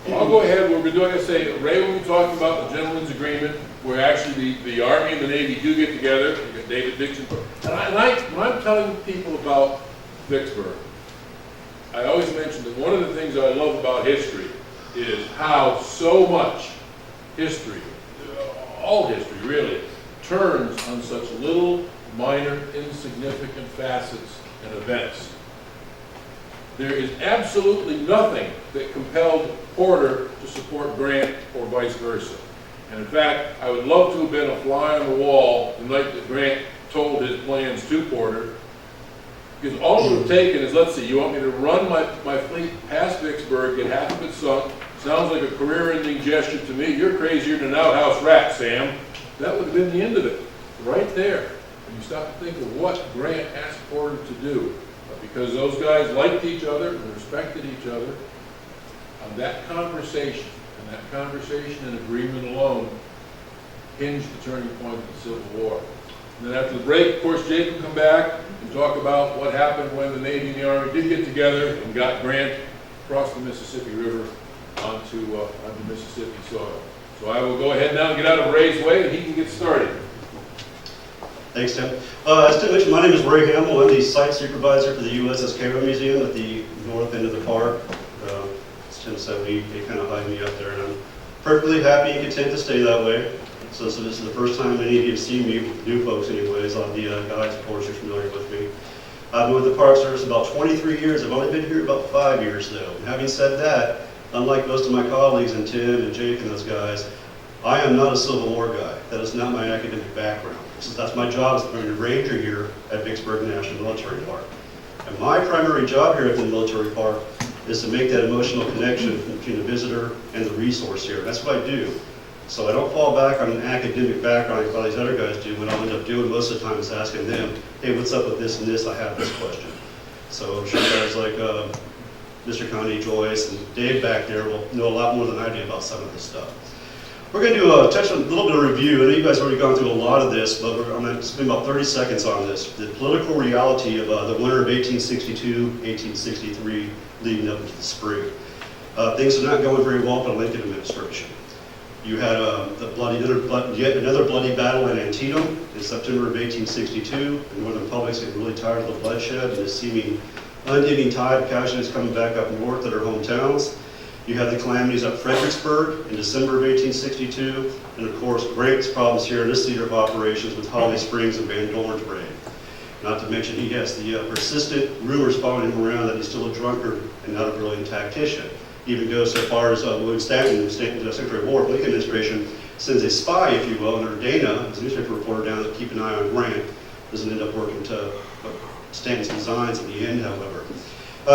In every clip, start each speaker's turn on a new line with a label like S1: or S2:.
S1: I'll go ahead. We're doing, I say, Ray will be talking about the gentleman's agreement, where actually the Army and the Navy do get together. You got David Dixon. And when I'm telling people about Vicksburg, I always mention that one of the things I love about history is how so much history, all history really, turns on such little, minor, insignificant facets and events. There is absolutely nothing that compelled Porter to support Grant or vice versa. And in fact, I would love to have been a fly on the wall the night that Grant told his plans to Porter, because all it would have taken is, let's see, you want me to run my fleet past Vicksburg, get half of it sunk, sounds like a career-ending gesture to me, you're crazier than an outhouse rat, Sam. That would have been the end of it, right there. And you stop to think of what Grant asked Porter to do. Because those guys liked each other and respected each other, that conversation and agreement alone hinged the turning point of the Civil War. And then after the break, of course, Jake will come back and talk about what happened when the Navy and the Army did get together and got Grant across the Mississippi River onto Mississippi soil. So I will go ahead now and get out of Ray's way and he can get started.
S2: Thanks, Tim. As Tim mentioned, my name is Ray Hamel. I'm the site supervisor for the USS Cairo Museum at the north end of the park. As Tim said, they kind of hide me up there, and I'm perfectly happy and content to stay that way. So this is the first time any of you have seen me, new folks anyways, on the guides, of course, you're familiar with me. I've been with the Park Service about 23 years. I've only been here about 5 years, though. And having said that, unlike most of my colleagues, and Tim and Jake and those guys, I am not a Civil War guy. That is not my academic background. That's my job as a ranger here at Vicksburg National Military Park. And my primary job here at the military park is to make that emotional connection between the visitor and the resource here. That's what I do. So I don't fall back on an academic background like all these other guys do. What I'll end up doing most of the time is asking them, hey, what's up with this and this? I have this question. So I'm sure guys like Mr. Connie, Joyce, and Dave back there will know a lot more than I do about some of this stuff. We're going to touch on a little bit of review. I know you guys have already gone through a lot of this, but I'm going to spend about 30 seconds on this. The political reality of the winter of 1862, 1863, leading up into the spring. Things are not going very well for the Lincoln administration. You had yet another bloody battle in Antietam in September of 1862. The Northern public's getting really tired of the bloodshed and the seeming unending tide of casualties coming back up north at our hometowns. You have the calamities at Fredericksburg in December of 1862, and of course Grant's problems here in this theater of operations with Holly Springs and Van Dorn's raid. Not to mention he has the persistent rumors following him around that he's still a drunkard and not a brilliant tactician. He even goes so far as William Stanton, the Secretary of War, Lincoln administration, sends a spy, if you will, under Dana, as a newspaper reporter down to keep an eye on Grant. Doesn't end up working to Stanton's designs in the end, however.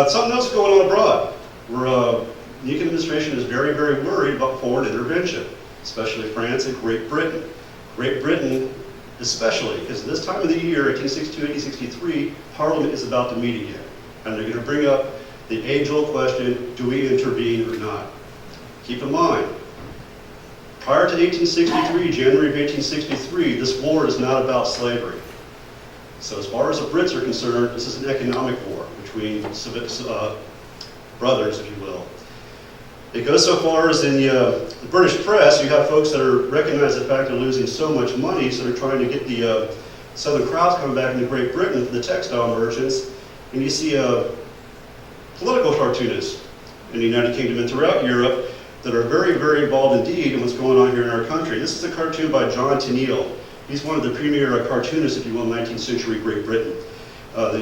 S2: Something else is going on abroad. The Lincoln administration is very, very worried about foreign intervention, especially France and Great Britain. Great Britain especially, because this time of the year, 1862, 1863, Parliament is about to meet again. And they're going to bring up the age-old question, do we intervene or not? Keep in mind, prior to 1863, January of 1863, this war is not about slavery. So as far as the Brits are concerned, this is an economic war between brothers, if you will. It goes so far as in the British press, you have folks that recognize the fact they're losing so much money, so they're trying to get the Southern crowds coming back into Great Britain for the textile merchants. And you see political cartoonists in the United Kingdom and throughout Europe that are very, very involved indeed in what's going on here in our country. This is a cartoon by John Tenniel. He's one of the premier cartoonists, if you will, in 19th century Great Britain. The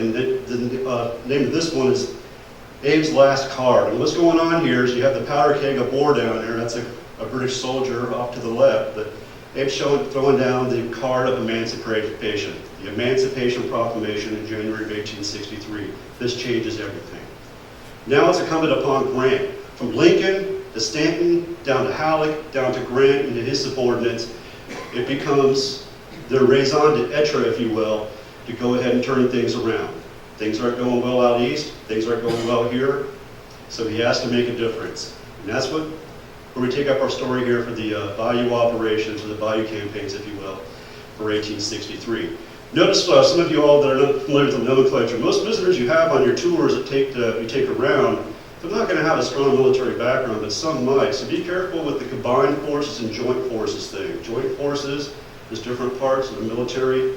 S2: name of this one is Abe's Last Card. And what's going on here is you have the powder keg of war down there. That's a British soldier off to the left. But Abe's throwing down the card of emancipation, the Emancipation Proclamation in January of 1863. This changes everything. Now it's incumbent upon Grant, from Lincoln to Stanton, down to Halleck, down to Grant, and to his subordinates. It becomes their raison d'etre, if you will, to go ahead and turn things around. Things aren't going well out east, things aren't going well here, so he has to make a difference. And that's where we take up our story here for the Bayou operations, or the Bayou campaigns, if you will, for 1863. Notice some of you all that are not familiar with the nomenclature, most visitors you have on your tours that you take around, I'm not going to have a strong military background, but some might. So be careful with the combined forces and joint forces thing. Joint forces, there's different parts of the military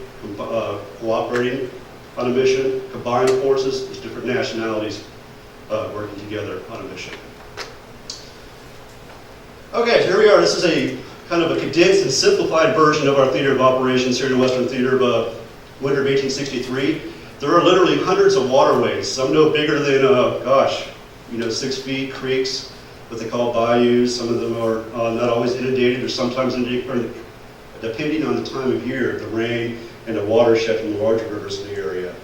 S2: cooperating on a mission. Combined forces, there's different nationalities working together on a mission. Okay, so here we are. This is a kind of a condensed and simplified version of our theater of operations here in the Western Theater of winter of 1863. There are literally hundreds of waterways, some no bigger than, 6 feet, creeks, what they call bayous. Some of them are not always inundated, or sometimes inundated, depending on the time of year, the rain and the watershed from the larger rivers in the area.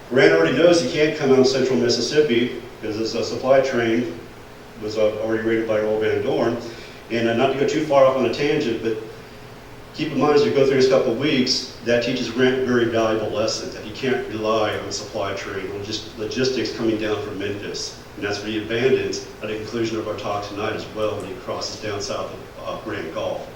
S2: Grant already knows he can't come out central Mississippi because his supply train was already raided by Earl Van Dorn. And not to go too far off on a tangent, but keep in mind as we go through this couple of weeks, that teaches Grant a very valuable lesson, that he can't rely on the supply train, on just logistics coming down from Memphis. And that's what he abandons at the conclusion of our talk tonight as well when he crosses down south of Grand Gulf.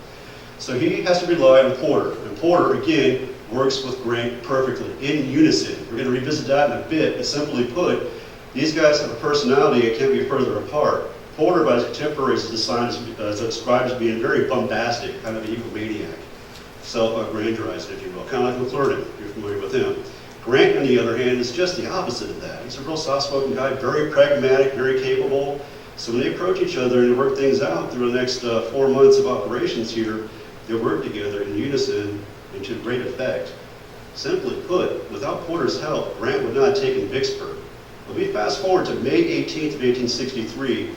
S2: So he has to rely on Porter. And Porter, again, works with Grant perfectly, in unison. We're going to revisit that in a bit, but simply put, these guys have a personality that can't be further apart. Porter, by his contemporaries, is described as being very bombastic, kind of an egomaniac, self-aggrandizing, if you will, kind of like McClurkin, if you're familiar with him. Grant, on the other hand, is just the opposite of that. He's a real soft-spoken guy, very pragmatic, very capable. So when they approach each other and work things out through the next 4 months of operations here, they'll work together in unison and to great effect. Simply put, without Porter's help, Grant would not have taken Vicksburg. When we fast forward to May 18th of 1863,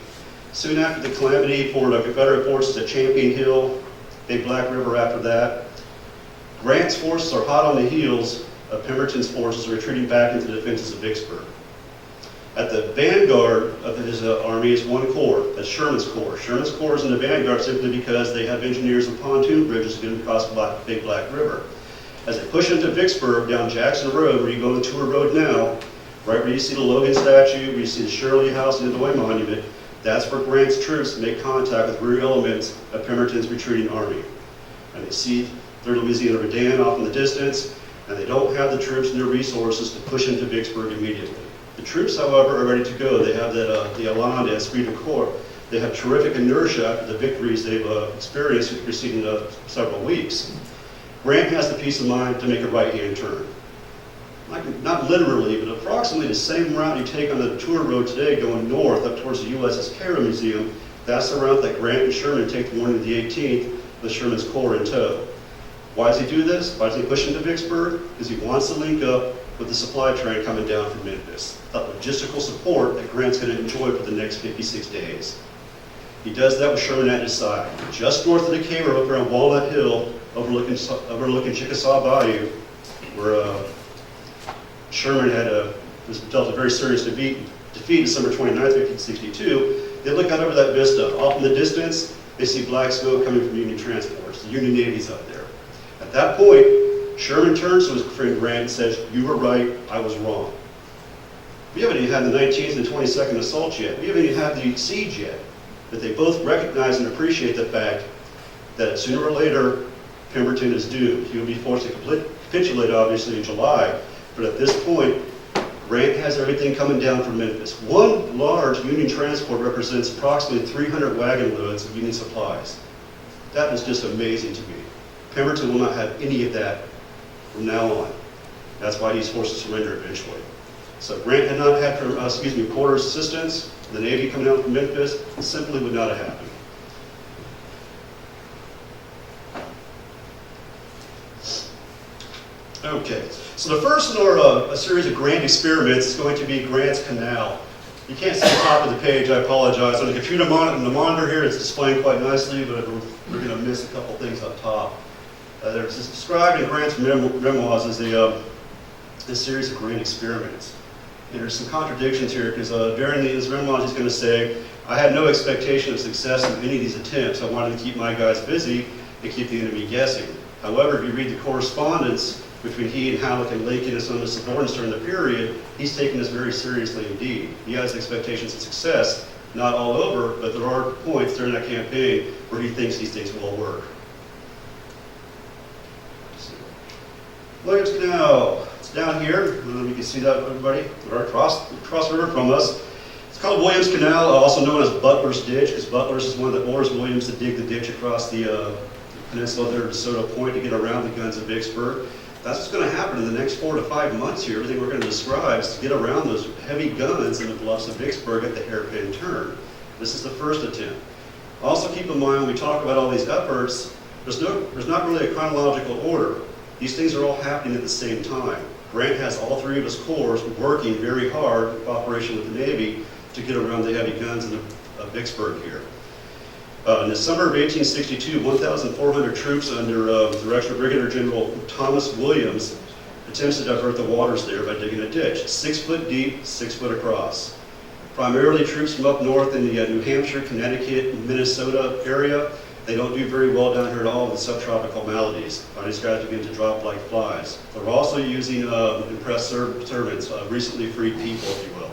S2: soon after the calamity for the Confederate forces at Champion Hill, Big Black River after that, Grant's forces are hot on the heels of Pemberton's forces retreating back into the defenses of Vicksburg. At the vanguard of his army is one corps, that's Sherman's Corps. Sherman's Corps is in the vanguard simply because they have engineers and pontoon bridges getting across the Big Black River. As they push into Vicksburg down Jackson Road, where you go to Tour Road now, right where you see the Logan statue, where you see the Shirley House and the Illinois Monument, that's where Grant's troops make contact with rear elements of Pemberton's retreating army. And they see 3rd Louisiana Redan off in the distance, and they don't have the troops and their resources to push into Vicksburg immediately. The troops, however, are ready to go. They have the Elan de Esprit de Corps. They have terrific inertia after the victories they've experienced in the preceding several weeks. Grant has the peace of mind to make a right-hand turn. Not literally, but approximately the same route you take on the Tour Road today going north up towards the USS Cairo Museum. That's the route that Grant and Sherman take the morning of the 18th with Sherman's Corps in tow. Why does he do this? Why does he push into Vicksburg? Because he wants to link up with the supply train coming down from Memphis. That logistical support that Grant's going to enjoy for the next 56 days. He does that with Sherman at his side. Just north of the Cairo, up around Walnut Hill, overlooking Chickasaw Bayou, where Sherman was dealt a very serious defeat December 29th, 1862. They look out over that vista. Off in the distance, they see black smoke coming from Union transports. The Union Navy's out there. At that point, Sherman turns to his friend Grant and says, "You were right, I was wrong." We haven't even had the 19th and 22nd assaults yet. We haven't even had the siege yet. But they both recognize and appreciate the fact that sooner or later, Pemberton is doomed. He will be forced to capitulate, obviously, in July. But at this point, Grant has everything coming down from Memphis. One large Union transport represents approximately 300 wagon loads of Union supplies. That is just amazing to me. Pemberton will not have any of that from now on. That's why he's forced to surrender eventually. So Grant had not had Porter's assistance, the Navy coming out from Memphis, it simply would not have happened. Okay, so the first in our a series of Grant experiments is going to be Grant's Canal. You can't see the top of the page, I apologize. On the computer monitor here, it's displaying quite nicely, but we're going to miss a couple things up top. They're described in Grant's memoirs as a series of Grant experiments. And there's some contradictions here because during his memoirs he's going to say, "I had no expectation of success in any of these attempts. I wanted to keep my guys busy and keep the enemy guessing." However, if you read the correspondence between he and Halleck and Lincoln and some of his subordinates during the period, he's taking this very seriously indeed. He has expectations of success, not all over, but there are points during that campaign where he thinks these things will work. Williams Canal, it's down here. You can see that, everybody. They're across the river from us. It's It's called Williams Canal, also known as Butler's Ditch, because Butler's is one that orders Williams to dig the ditch across the peninsula there to DeSoto Point to get around the guns of Vicksburg. That's what's going to happen in the next 4 to 5 months here. Everything we're going to describe is to get around those heavy guns in the bluffs of Vicksburg at the hairpin turn. This is the first attempt. Also keep in mind, when we talk about all these efforts, there's not really a chronological order. These things are all happening at the same time. Grant has all 3 of his corps working very hard in cooperation with the Navy to get around the heavy guns in Vicksburg here. In the summer of 1862, 1,400 troops under the direction of Brigadier General Thomas Williams attempts to divert the waters there by digging a ditch, 6 foot deep, 6 foot across. Primarily troops from up north in the New Hampshire, Connecticut, and Minnesota area. They don't do very well down here at all with subtropical maladies. These guys begin to drop like flies. They're also using impressed servants, recently freed people, if you will,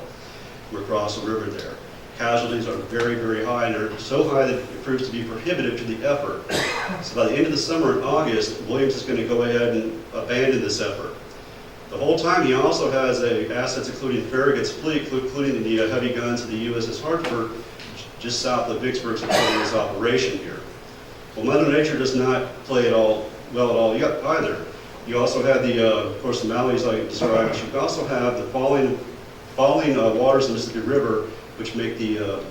S2: from across the river there. Casualties are very, very high, and they're so high that it proves to be prohibitive to the effort. So by the end of the summer in August, Williams is going to go ahead and abandon this effort. The whole time he also has assets including Farragut's fleet, including the heavy guns of the USS Hartford, just south of Vicksburg, supporting this operation here. Well, Mother Nature does not play at all well at all either. You also have of course, the maladies like I described. You also have the falling waters of the Mississippi River, which make the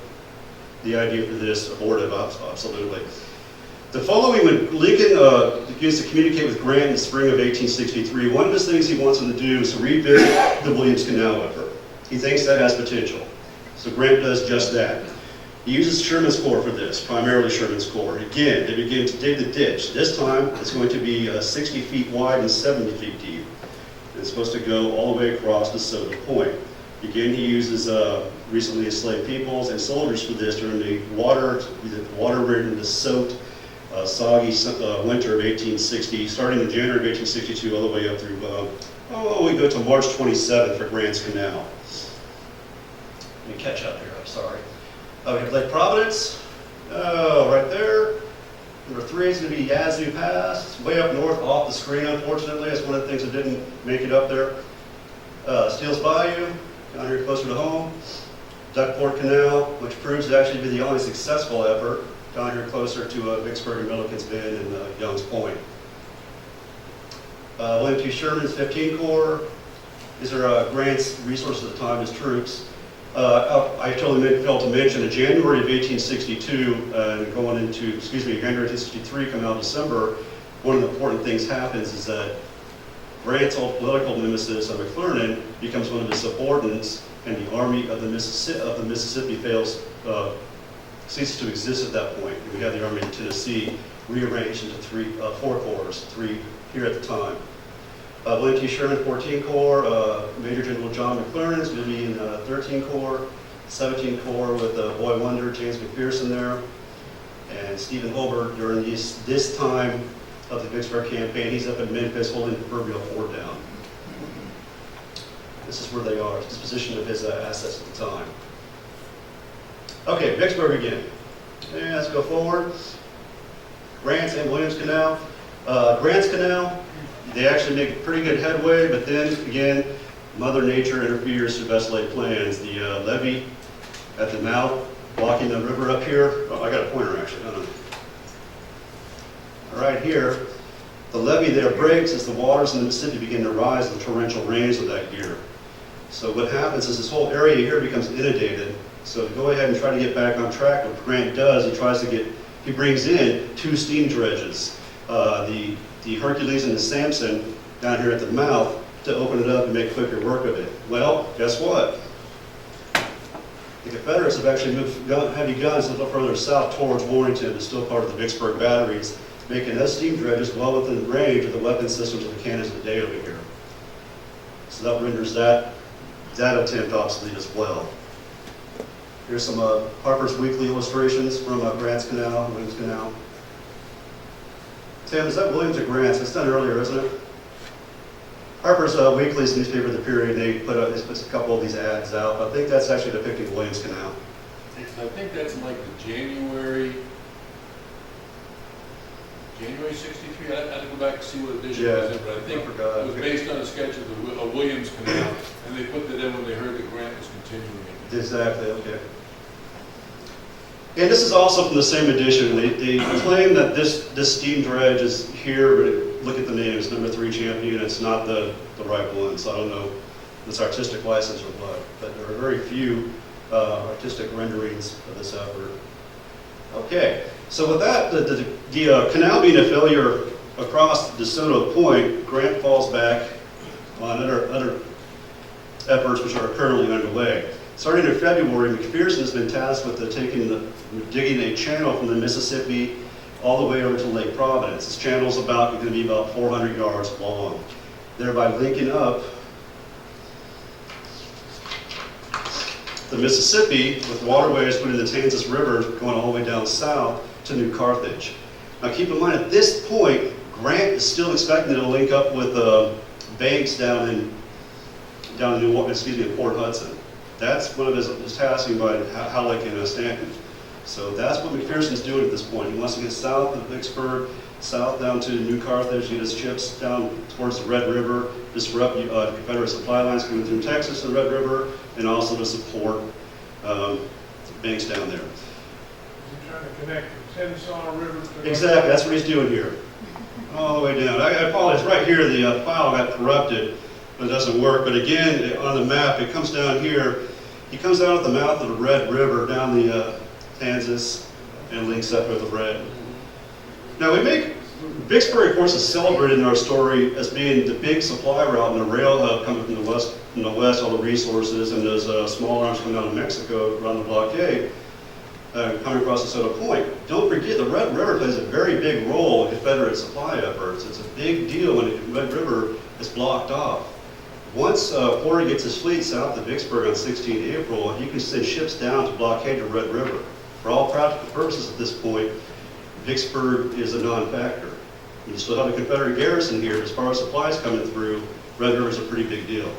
S2: idea for this abortive, absolutely. The following, when Lincoln begins to communicate with Grant in the spring of 1863, one of his things he wants him to do is to revisit the Williams Canal effort. He thinks that has potential. So Grant does just that. He uses Sherman's Corps for this, primarily Sherman's Corps. Again, they begin to dig the ditch. This time, it's going to be 60 feet wide and 70 feet deep. And it's supposed to go all the way across to DeSoto Point. Again, he uses recently enslaved peoples and soldiers for this during the water-ridden, soaked, soggy winter of 1860, starting in January of 1862 all the way up through, we go to March 27th for Grant's Canal. Let me catch up here, I'm sorry. We have Lake Providence, right there. Number 3 is going to be Yazoo Pass. It's way up north off the screen, unfortunately. That's one of the things that didn't make it up there. Steele's Bayou, down here closer to home. Duckport Canal, which proves to actually be the only successful effort, down here closer to Vicksburg and Milliken's Bend and Young's Point. William T. Sherman's 15 Corps. These are Grant's resources at the time, his troops. I totally failed to mention in January of 1862, and going into, January 1863, coming out December, one of the important things happens is that Grant's old political nemesis, McClernand, becomes one of his subordinates, and the Army of the Mississippi ceases to exist at that point. We have the Army of Tennessee rearranged into 4 corps, 3 here at the time. William T. Sherman, 14 Corps, Major General John McClernand is going to be in 13 Corps, 17 Corps with Boy Wonder, James McPherson there, and Stephen Hobart during this time of the Vicksburg campaign. He's up in Memphis holding the proverbial fort down. This is where they are, disposition of his assets at the time. Okay, Vicksburg again. And let's go forward. Grant's and Williams Canal. Grant's Canal, they actually make pretty good headway, but then again, Mother Nature interferes to best laid plans. The levee at the mouth, blocking the river up here. Oh, I got a pointer actually, hold on. Right here, the levee there breaks as the waters in the Mississippi begin to rise in the torrential rains of that year. So what happens is this whole area here becomes inundated. So to go ahead and try to get back on track, what Grant does, he brings in 2 steam dredges, the Hercules and the Samson down here at the mouth to open it up and make quicker work of it. Well, guess what? The Confederates have actually moved heavy guns a little further south towards Warrenton, that's still part of the Vicksburg batteries, making those steam dredges well within range of the weapon systems of the cannons of the day over here. So that renders that attempt obsolete as well. Here's some Harper's Weekly illustrations from Grant's Canal, Williams Canal. Tim, is that Williams or Grant's? It's done earlier, isn't it? Harper's Weekly's newspaper of the period, they put a couple of these ads out. I think that's actually depicting Williams Canal.
S1: I think that's like the January January 63, I had to go back and see what edition
S2: Yeah,
S1: it was in, but I think
S2: I forgot.
S1: it was based on a sketch of the Williams Canal, and they put that in when they heard that Grant was continuing it.
S2: Exactly, okay. And this is also from the same edition. They claim that this steam dredge is here, but look at the name, it's number 3 champion, it's not the right one, so I don't know if it's artistic license or what, but there are very few artistic renderings of this effort. Okay, so with that, the canal being a failure across DeSoto Point, Grant falls back on other efforts which are currently underway. Starting in February, McPherson has been tasked with digging a channel from the Mississippi all the way over to Lake Providence. This channel is going to be about 400 yards long, thereby linking up the Mississippi with waterways putting the Kansas River going all the way down south to New Carthage. Now keep in mind, at this point, Grant is still expecting to link up with banks down in Port Hudson. That's one of his tasking by Halleck and Stanton. So that's what McPherson's doing at this point. He wants to get south of Vicksburg, south down to New Carthage, get his ships down towards the Red River, disrupt Confederate supply lines coming through Texas to the Red River, and also to support banks down there.
S3: He's trying to connect the Tennessee River to...
S2: Exactly, that's what he's doing here. All the way down. I apologize, right here the file got corrupted, but it doesn't work. But again, on the map, it comes down here. He comes out at the mouth of the Red River down the Kansas and links up with the Red. Now Vicksburg, of course, is celebrated in our story as being the big supply route and the rail hub coming from the west, all the resources, and those small arms coming out of Mexico around the blockade coming across DeSoto Point. Don't forget, the Red River plays a very big role in Confederate supply efforts. It's a big deal when the Red River is blocked off. Once Porter gets his fleet south of Vicksburg on 16 April, he can send ships down to blockade the Red River. For all practical purposes at this point, Vicksburg is a non-factor. You still have a Confederate garrison here, but as far as supplies coming through, Red River is a pretty big deal.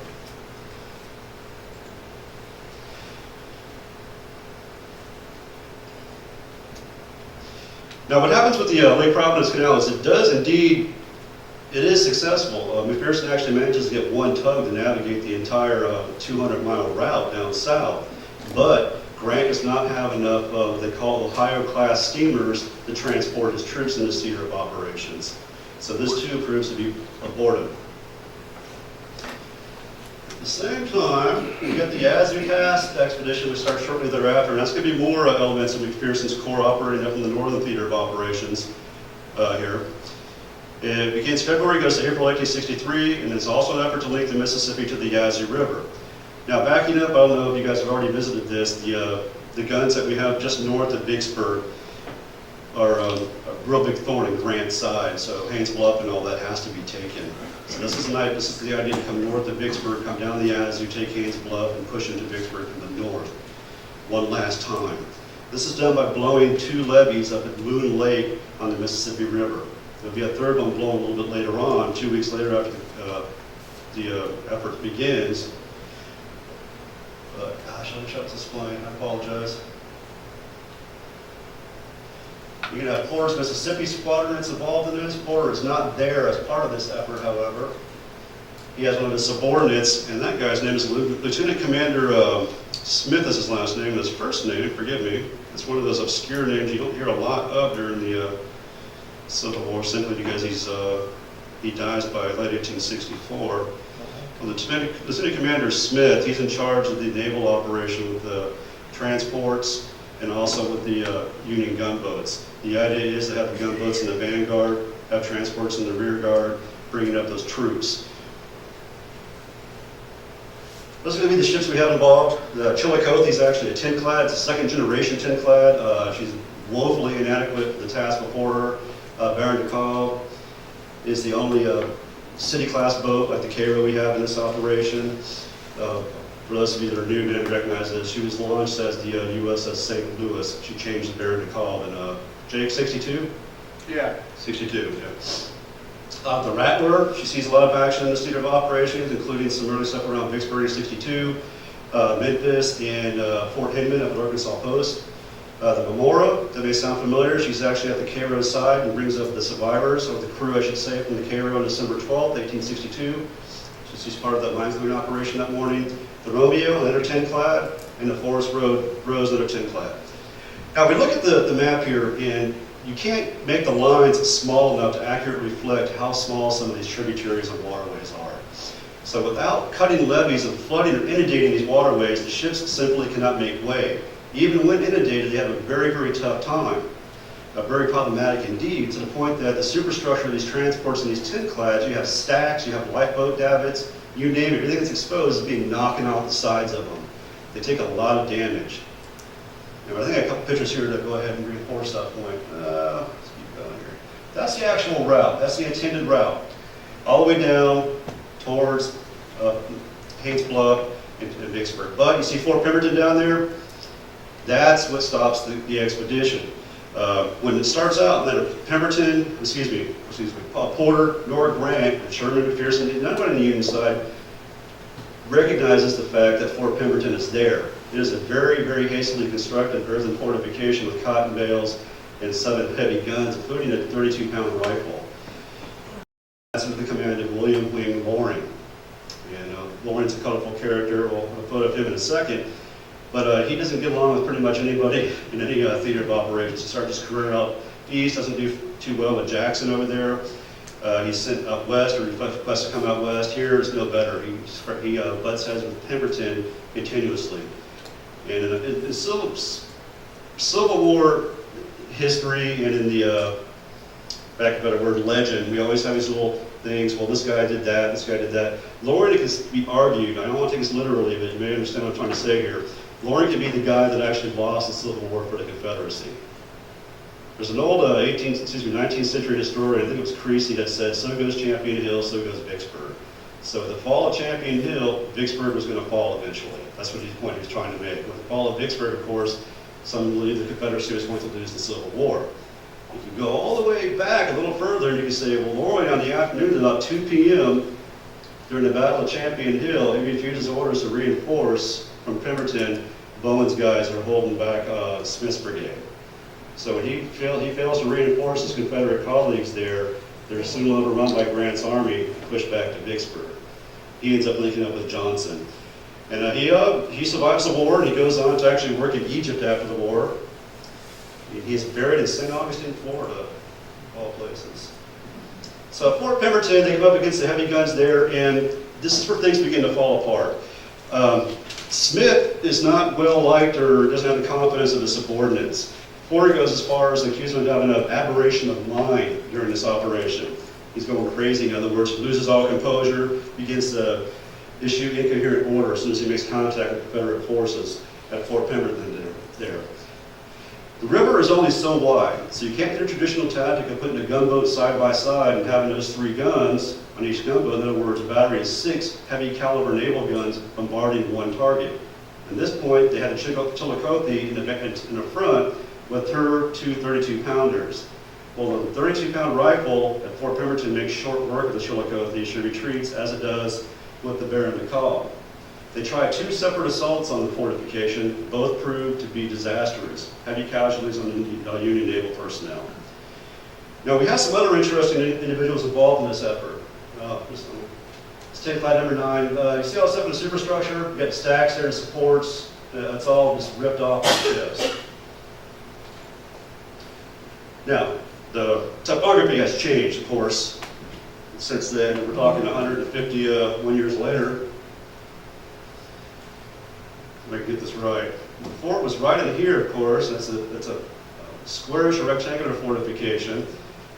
S2: Now what happens with the Lake Providence Canal is it is successful. McPherson actually manages to get one tug to navigate the entire 200-mile route down south, but Grant does not have enough of what they call Ohio-class steamers to transport his troops in this theater of operations. So this too proves to be abortive. At the same time, we got the Yazoo task expedition, which starts shortly thereafter, and that's going to be more elements of McPherson's corps operating up in the northern theater of operations here. It begins February, goes to April 1863, and it's also an effort to link the Mississippi to the Yazoo River. Now, backing up, I don't know if you guys have already visited this, the guns that we have just north of Vicksburg are a real big thorn in Grant's side, so Haynes Bluff and all that has to be taken. So this is the idea to come north of Vicksburg, come down the Yazoo, take Haynes Bluff, and push into Vicksburg from the north one last time. This is done by blowing 2 levees up at Moon Lake on the Mississippi River. There'll be a third one blown a little bit later on, 2 weeks later after the effort begins. Gosh, I wish I was displaying, I apologize. You're going to have Porter's Mississippi Squadron that's involved in this. Porter is not there as part of this effort, however. He has one of his subordinates, and that guy's name is Lieutenant Commander Smith is his last name. His first name, forgive me, it's one of those obscure names you don't hear a lot of during the Civil War, simply because he dies by late 1864. Well, Lieutenant Commander Smith, he's in charge of the naval operation with the transports and also with the Union gunboats. The idea is to have the gunboats in the vanguard, have transports in the rear guard, bringing up those troops. Those are going to be the ships we have involved. The Chillicothe is actually a tin-clad. It's a second-generation tin-clad. She's woefully inadequate for the task before her. Baron de Kalb is the only city-class boat like the Cairo we have in this operation. For those of you that are new and didn't recognize this, she was launched as the USS St. Louis. She changed the Baron de Kalb in Jake 62?
S3: Yeah.
S2: 62, yeah. The Rattler, she sees a lot of action in this theater of operations, including some early stuff around Vicksburg 62, Memphis, and Fort Hindman up at Arkansas Post. The Memora, that may sound familiar, she's actually at the Cairo side and brings up the survivors, or the crew, I should say, from the Cairo on December 12th, 1862. So she's part of that mine clearing operation that morning. The Romeo, another 10-clad, and the Forest Rose, another 10-clad. Now, we look at the map here, and you can't make the lines small enough to accurately reflect how small some of these tributaries and waterways are. So without cutting levees and flooding or inundating these waterways, the ships simply cannot make way. Even when inundated, they have a very, very tough time. Very problematic indeed, to the point that the superstructure of these transports and these 10-clads, you have stacks, you have lifeboat davits, you name it, everything that's exposed is being knocking off the sides of them. They take a lot of damage. Now, I think I have a couple pictures here to go ahead and reinforce that point. Let's keep going here. That's the actual route. That's the intended route. All the way down towards Haynes Bluff and Vicksburg. But you see Fort Pemberton down there? That's what stops the expedition. When it starts out, then Pemberton, Porter, nor Grant, and Sherman, McPherson, nobody on the Union side recognizes the fact that Fort Pemberton is there. It is a very, very hastily constructed earthen fortification with cotton bales and 7 heavy guns, including a 32-pound rifle. That's under the command of William Wing Loring. And Loring's a colorful character. We'll photo of him in a second. But he doesn't get along with pretty much anybody in any theater of operations. He starts his career out east, doesn't do too well with Jackson over there. He's sent out west, or requests to come out west. Here is no better. He butts heads with Pemberton continuously. And in Civil War history and in the, back of a better word, legend, we always have these little things, well, this guy did that, this guy did that. Loring can be argued, I don't want to take this literally, but you may understand what I'm trying to say here. Loring could be the guy that actually lost the Civil War for the Confederacy. There's an old 19th century historian, I think it was Creasy, that said, so goes Champion Hill, so goes Vicksburg. So with the fall of Champion Hill, Vicksburg was going to fall eventually. That's what the point he was trying to make. With the fall of Vicksburg, of course, some believe the Confederacy was going to lose the Civil War. If you go all the way back a little further, you can say, well, Loring on the afternoon at about 2 p.m. during the Battle of Champion Hill, he refuses orders to reinforce from Pemberton. Bowen's guys are holding back Smith's brigade. So when he fails to reinforce his Confederate colleagues there, they're soon overrun by Grant's army and pushed back to Vicksburg. He ends up linking up with Johnson. And he survives the war, and he goes on to actually work in Egypt after the war. He's buried in St. Augustine, Florida, of all places. So at Fort Pemberton, they come up against the heavy guns there, and this is where things begin to fall apart. Smith is not well liked or doesn't have the confidence of his subordinates. Porter goes as far as accusing him of having an aberration of mind during this operation. He's going crazy, in other words, loses all composure, begins to issue incoherent order as soon as he makes contact with Confederate forces at Fort Pemberton there. The river is only so wide, so you can't get a traditional tactic of putting a gunboat side by side and having those 3 guns on each gunboat. In other words, a battery of 6 heavy caliber naval guns bombarding one target. At this point, they had a Chillicothe in the front with her 2 32-pounders. Well, the 32-pound rifle at Fort Pemberton makes short work of the Chillicothe. She retreats as it does with the Baron McCall. They tried 2 separate assaults on the fortification. Both proved to be disastrous. Heavy casualties on the Union naval personnel. Now, we have some other interesting individuals involved in this effort. Let's take slide number 9. You see all the stuff in the superstructure? You got stacks there and supports. It's all just ripped off the ships. Now, the topography has changed, of course, since then. We're talking 151 years later. If I can get this right. The fort was right in here, of course. That's a squarish or rectangular fortification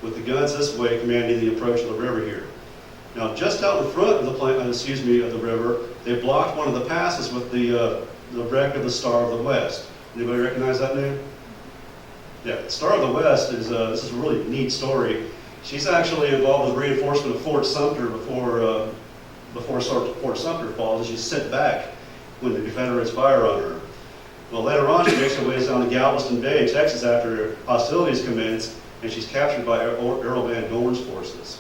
S2: with the guns this way commanding the approach of the river here. Now, just out in front of the river, they blocked one of the passes with the wreck of the Star of the West. Anybody recognize that name? Yeah, Star of the West is this is a really neat story. She's actually involved with reinforcement of Fort Sumter before Fort Sumter falls, and she's sent back when the Confederates fire on her. Well, later on, she makes her way down to Galveston Bay, Texas, after hostilities commence, and she's captured by Earl Van Dorn's forces.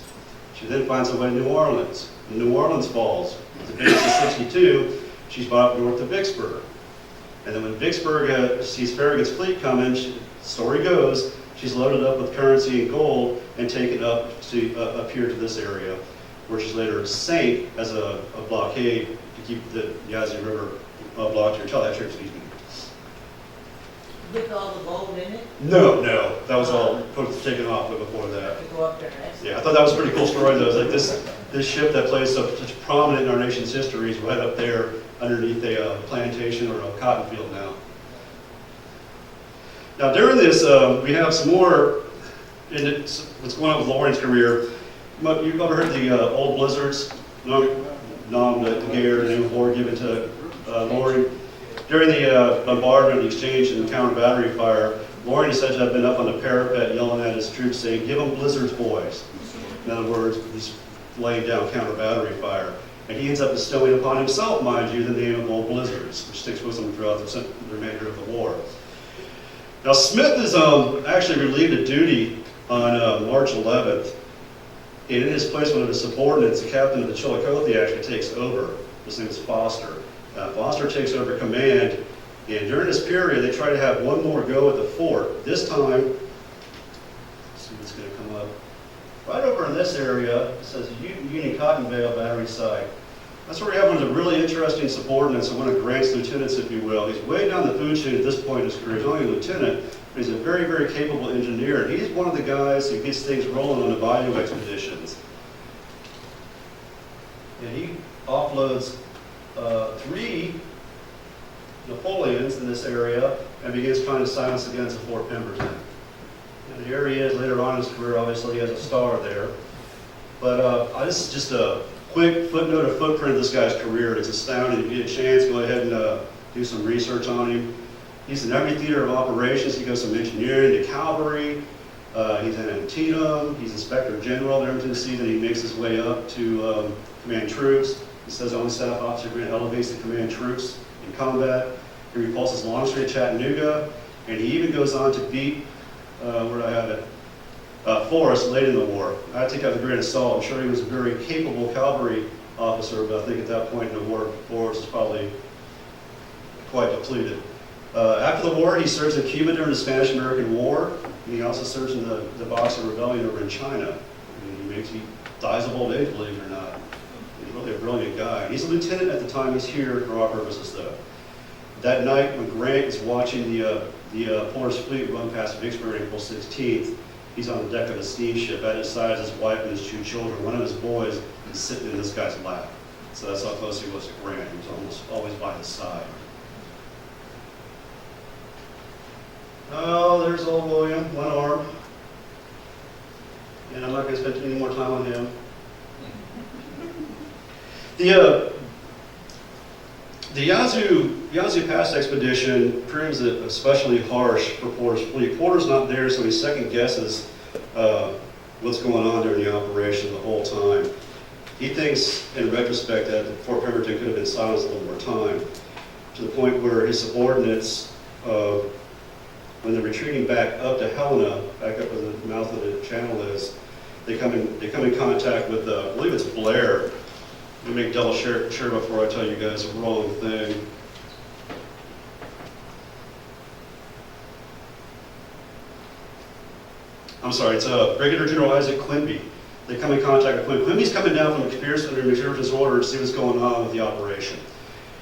S2: She then finds her way to New Orleans. When New Orleans falls, the base is 62, she's brought up north to Vicksburg. And then when Vicksburg sees Farragut's fleet coming, story goes, she's loaded up with currency and gold and taken up up here to this area, where she's later sank as a blockade to keep the Yazoo River blocked here. Tell that church, excuse me.
S4: With all the gold in it?
S2: No, that was all taken off way before that.
S4: To go up there next?
S2: Yeah, I thought that was a pretty cool story though. It's like this ship that plays such prominent in our nation's history is right up there underneath a plantation or a cotton field now. Now during this, we have some more, what's going on with Loring's career. You've ever heard the old blizzards? Nom de guerre, the name of war given to Loring. During the bombardment, the exchange, and the counter-battery fire, Loring is said to have been up on the parapet yelling at his troops saying, "Give them blizzards, boys." In other words, he's laying down counter-battery fire. And he ends up bestowing upon himself, mind you, the name of old blizzards, which sticks with him throughout the remainder of the war. Now Smith is actually relieved of duty on March 11th. And in his place, one of his subordinates, the captain of the Chillicothe, actually takes over. His name is Foster. Foster takes over command, and during this period, they try to have one more go at the fort. This time, let's see what's going to come up. Right over in this area, it says Union Cotton Vale Battery Site. That's where we have one of the really interesting subordinates, one of Grant's lieutenants, if you will. He's way down the food chain at this point in his career. He's only a lieutenant, but he's a very, very capable engineer. And he's one of the guys who gets things rolling on the Bayou expeditions. And he offloads 3 Napoleons in this area and begins trying to silence the guns at Fort Pemberton. And here he is later on in his career. Obviously, he has a star there. But this is just a quick footnote or footprint of this guy's career. It's astounding. If you get a chance, go ahead and do some research on him. He's in every theater of operations. He goes from engineering to cavalry. He's in Antietam. He's Inspector General there in Tennessee. Then he makes his way up to command troops. He says only staff officer Grant elevates to command troops in combat. He repulses Longstreet at Chattanooga, and he even goes on to beat, where did I have it? Forrest late in the war. I take out the grain of salt. I'm sure he was a very capable cavalry officer, but I think at that point in the war, Forrest was probably quite depleted. After the war, he serves in Cuba during the Spanish-American War, and he also serves in the Boxer Rebellion over in China. And he dies of old age, believe it or not. He's really a brilliant guy. He's a lieutenant at the time. He's here for our purposes, though. That night, when Grant is watching the Polish fleet run past Vicksburg April 16th, he's on the deck of a steamship. At his side is his wife and his 2 children. One of his boys is sitting in this guy's lap. So that's how close he was to Grant. He was almost always by his side. Oh, there's old William, one arm. And I'm not going to spend any more time on him. The Yazoo Pass expedition proves it especially harsh for Porter's fleet. Porter's not there, so he second guesses what's going on during the operation the whole time. He thinks, in retrospect, that Fort Pemberton could have been silenced a little more time, to the point where his subordinates, when they're retreating back up to Helena, back up where the mouth of the channel is, they come in contact with, I believe it's Blair. Let me make double sure before I tell you guys the wrong thing. I'm sorry, it's Brigadier General Isaac Quimby. They come in contact with Quimby. Quimby's coming down from McPherson under McPherson's order to see what's going on with the operation.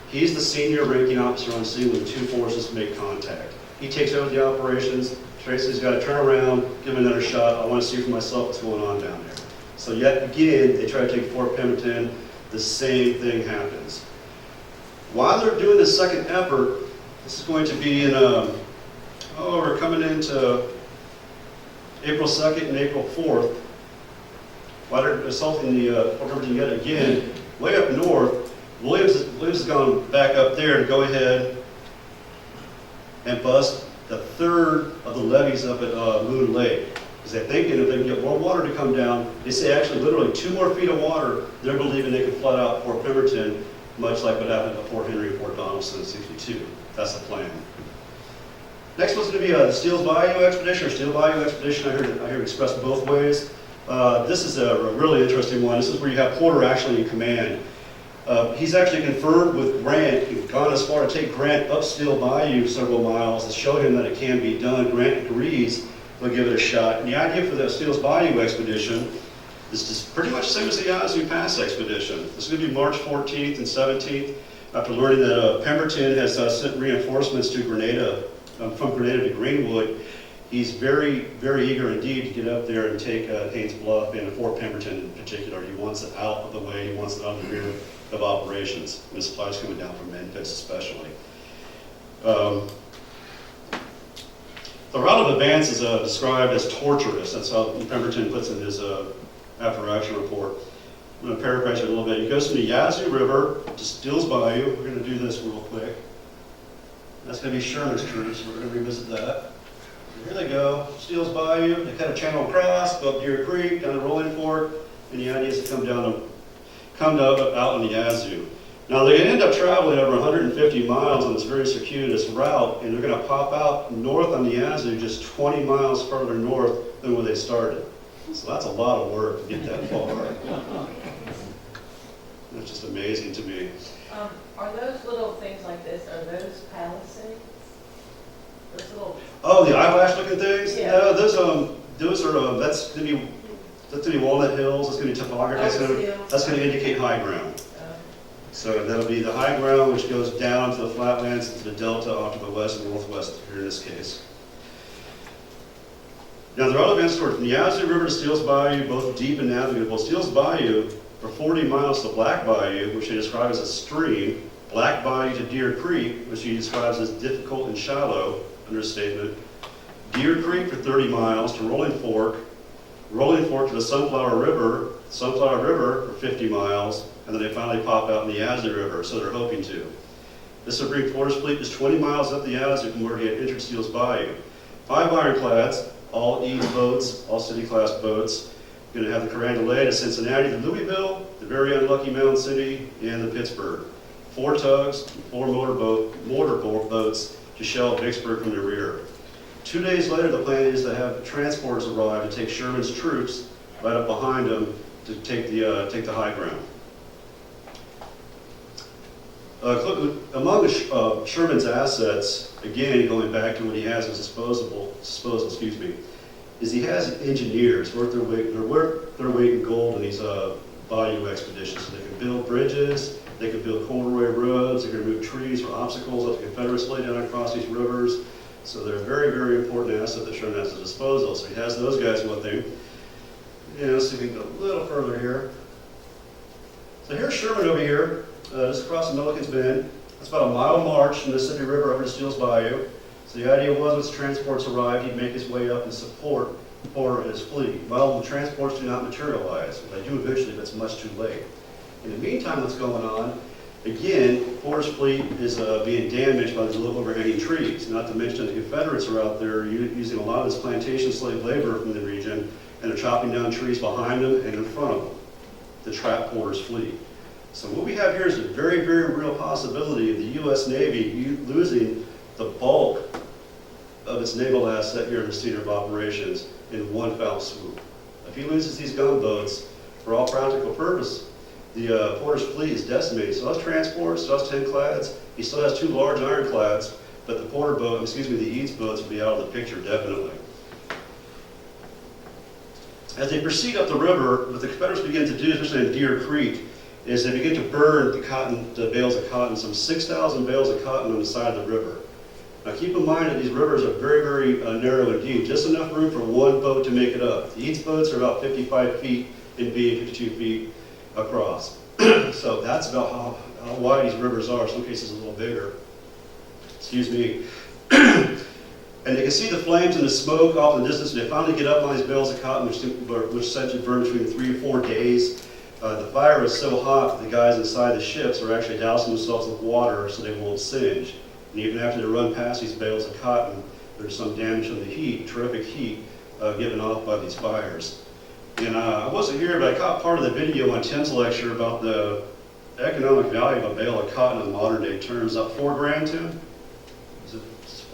S2: He's the senior ranking officer on scene when the 2 forces make contact. He takes over the operations. Tracy's got to turn around, give him another shot. I want to see for myself what's going on down there. So yet again, they try to take Fort Pemberton. The same thing happens. While they're doing this second effort, this is going to be in, we're coming into April 2nd and April 4th. While they're assaulting the Fort Pemberton yet again, way up north, Williams has gone back up there to go ahead and bust the 3rd of the levees up at Moon Lake. Because they're thinking if they can get more water to come down, they say actually literally 2 more feet of water, they're believing they can flood out Fort Pemberton, much like what happened at Fort Henry and Fort Donelson in '62. That's the plan. Next was going to be the Steele's Bayou expedition, or Steele Bayou expedition. I hear expressed both ways. This is a really interesting one. This is where you have Porter actually in command. He's actually conferred with Grant, gone as far to take Grant up Steele Bayou several miles and show him that it can be done. Grant agrees, they'll give it a shot. And the idea for the Steele's Bayou expedition is just pretty much the same as the Yazoo Pass expedition. This is going to be March 14th and 17th. After learning that Pemberton has sent reinforcements to Grenada, from Grenada to Greenwood, he's very, very eager indeed to get up there and take Haynes Bluff and Fort Pemberton in particular. He wants it out of the way, he wants it out of the rear of operations. And the supplies coming down from Memphis especially. The route of advance is described as torturous. That's how Pemberton puts in his after-action report. I'm going to paraphrase it a little bit. He goes from the Yazoo River to Steele's Bayou. We're going to do this real quick. That's going to be Sherman's troops. We're going to revisit that. Here they go, Steele's Bayou. They cut a channel across, go up Deer Creek, down to Rolling Fork, and the idea is to come out on the Yazoo. Now they end up traveling over 150 miles on this very circuitous route, and they're going to pop out north on the Yazoo, just 20 miles further north than where they started. So that's a lot of work to get that far. That's just amazing to me.
S4: Are those little things like this, are those palisades? Those little...
S2: Oh, the eyelash looking things?
S4: Yeah.
S2: No, those are, that's going to be Walnut Hills, that's going to be topography, that's going to indicate high ground. So that'll be the high ground which goes down to the flatlands, to the delta, off to the west and northwest here in this case. Now the route advance toward from the Yazoo River to Steele's Bayou, both deep and navigable. Steele's Bayou for 40 miles to Black Bayou, which he describes as a stream. Black Bayou to Deer Creek, which he describes as difficult and shallow, understatement. Deer Creek for 30 miles to Rolling Fork to the Sunflower River for 50 miles, and then they finally pop out in the Yazoo River, so they're hoping to. This will bring Porter's fleet just 20 miles up the Yazoo from where he had entered Steele's Bayou. 5 ironclads, all Eads boats, all city-class boats. Going to have the Carondelet to Cincinnati, to Louisville, the very unlucky Mound City, and the Pittsburgh. 4 tugs, 4 motorboat boats to shell Vicksburg from the rear. 2 days later, the plan is to have transporters arrive to take Sherman's troops right up behind them to take the high ground. Among Sherman's assets, again going back to what he has at his disposal, is he has engineers worth their weight in gold in these Bayou expeditions. So they can build bridges, they can build corduroy roads, they can remove trees or obstacles that the Confederates lay down across these rivers. So they're a very, very important asset that Sherman has at his disposal. So he has those guys with him. Let's see if we can go a little further here. So here's Sherman over here, just across the Milliken's Bend. That's about a mile march from the Mississippi River over to Steele's Bayou. So the idea was once transports arrived, he'd make his way up and support Porter and his fleet. Well, the transports do not materialize. They do eventually, but it's much too late. In the meantime, what's going on? Again, Porter's fleet is being damaged by these little overhanging trees. Not to mention the Confederates are out there using a lot of this plantation slave labor from the region, and they're chopping down trees behind them and in front of them to trap Porter's fleet. So what we have here is a very, very real possibility of the U.S. Navy losing the bulk of its naval asset here in the theater of operations in one foul swoop. If he loses these gunboats, for all practical purpose, the Porter's fleet is decimated. So has transports, so has 10 clads. He still has 2 large ironclads, but the Eads boats will be out of the picture definitely. As they proceed up the river, what the Confederates begin to do, especially in Deer Creek, is they begin to burn the bales of cotton, some 6,000 bales of cotton on the side of the river. Now keep in mind that these rivers are very, very narrow and deep, just enough room for one boat to make it up. The Eads boats are about 55 feet in beam, 52 feet across. So that's about how wide these rivers are, some cases a little bigger. Excuse me. And they can see the flames and the smoke off in the distance, and they finally get up on these bales of cotton, which essentially burn between 3 or 4 days. The fire is so hot that the guys inside the ships are actually dousing themselves with water so they won't singe. And even after they run past these bales of cotton, there's some damage from the heat, terrific heat, given off by these fires. And I wasn't here, but I caught part of the video on Tim's lecture about the economic value of a bale of cotton in modern day terms. Up $4 grand, Tim? Is it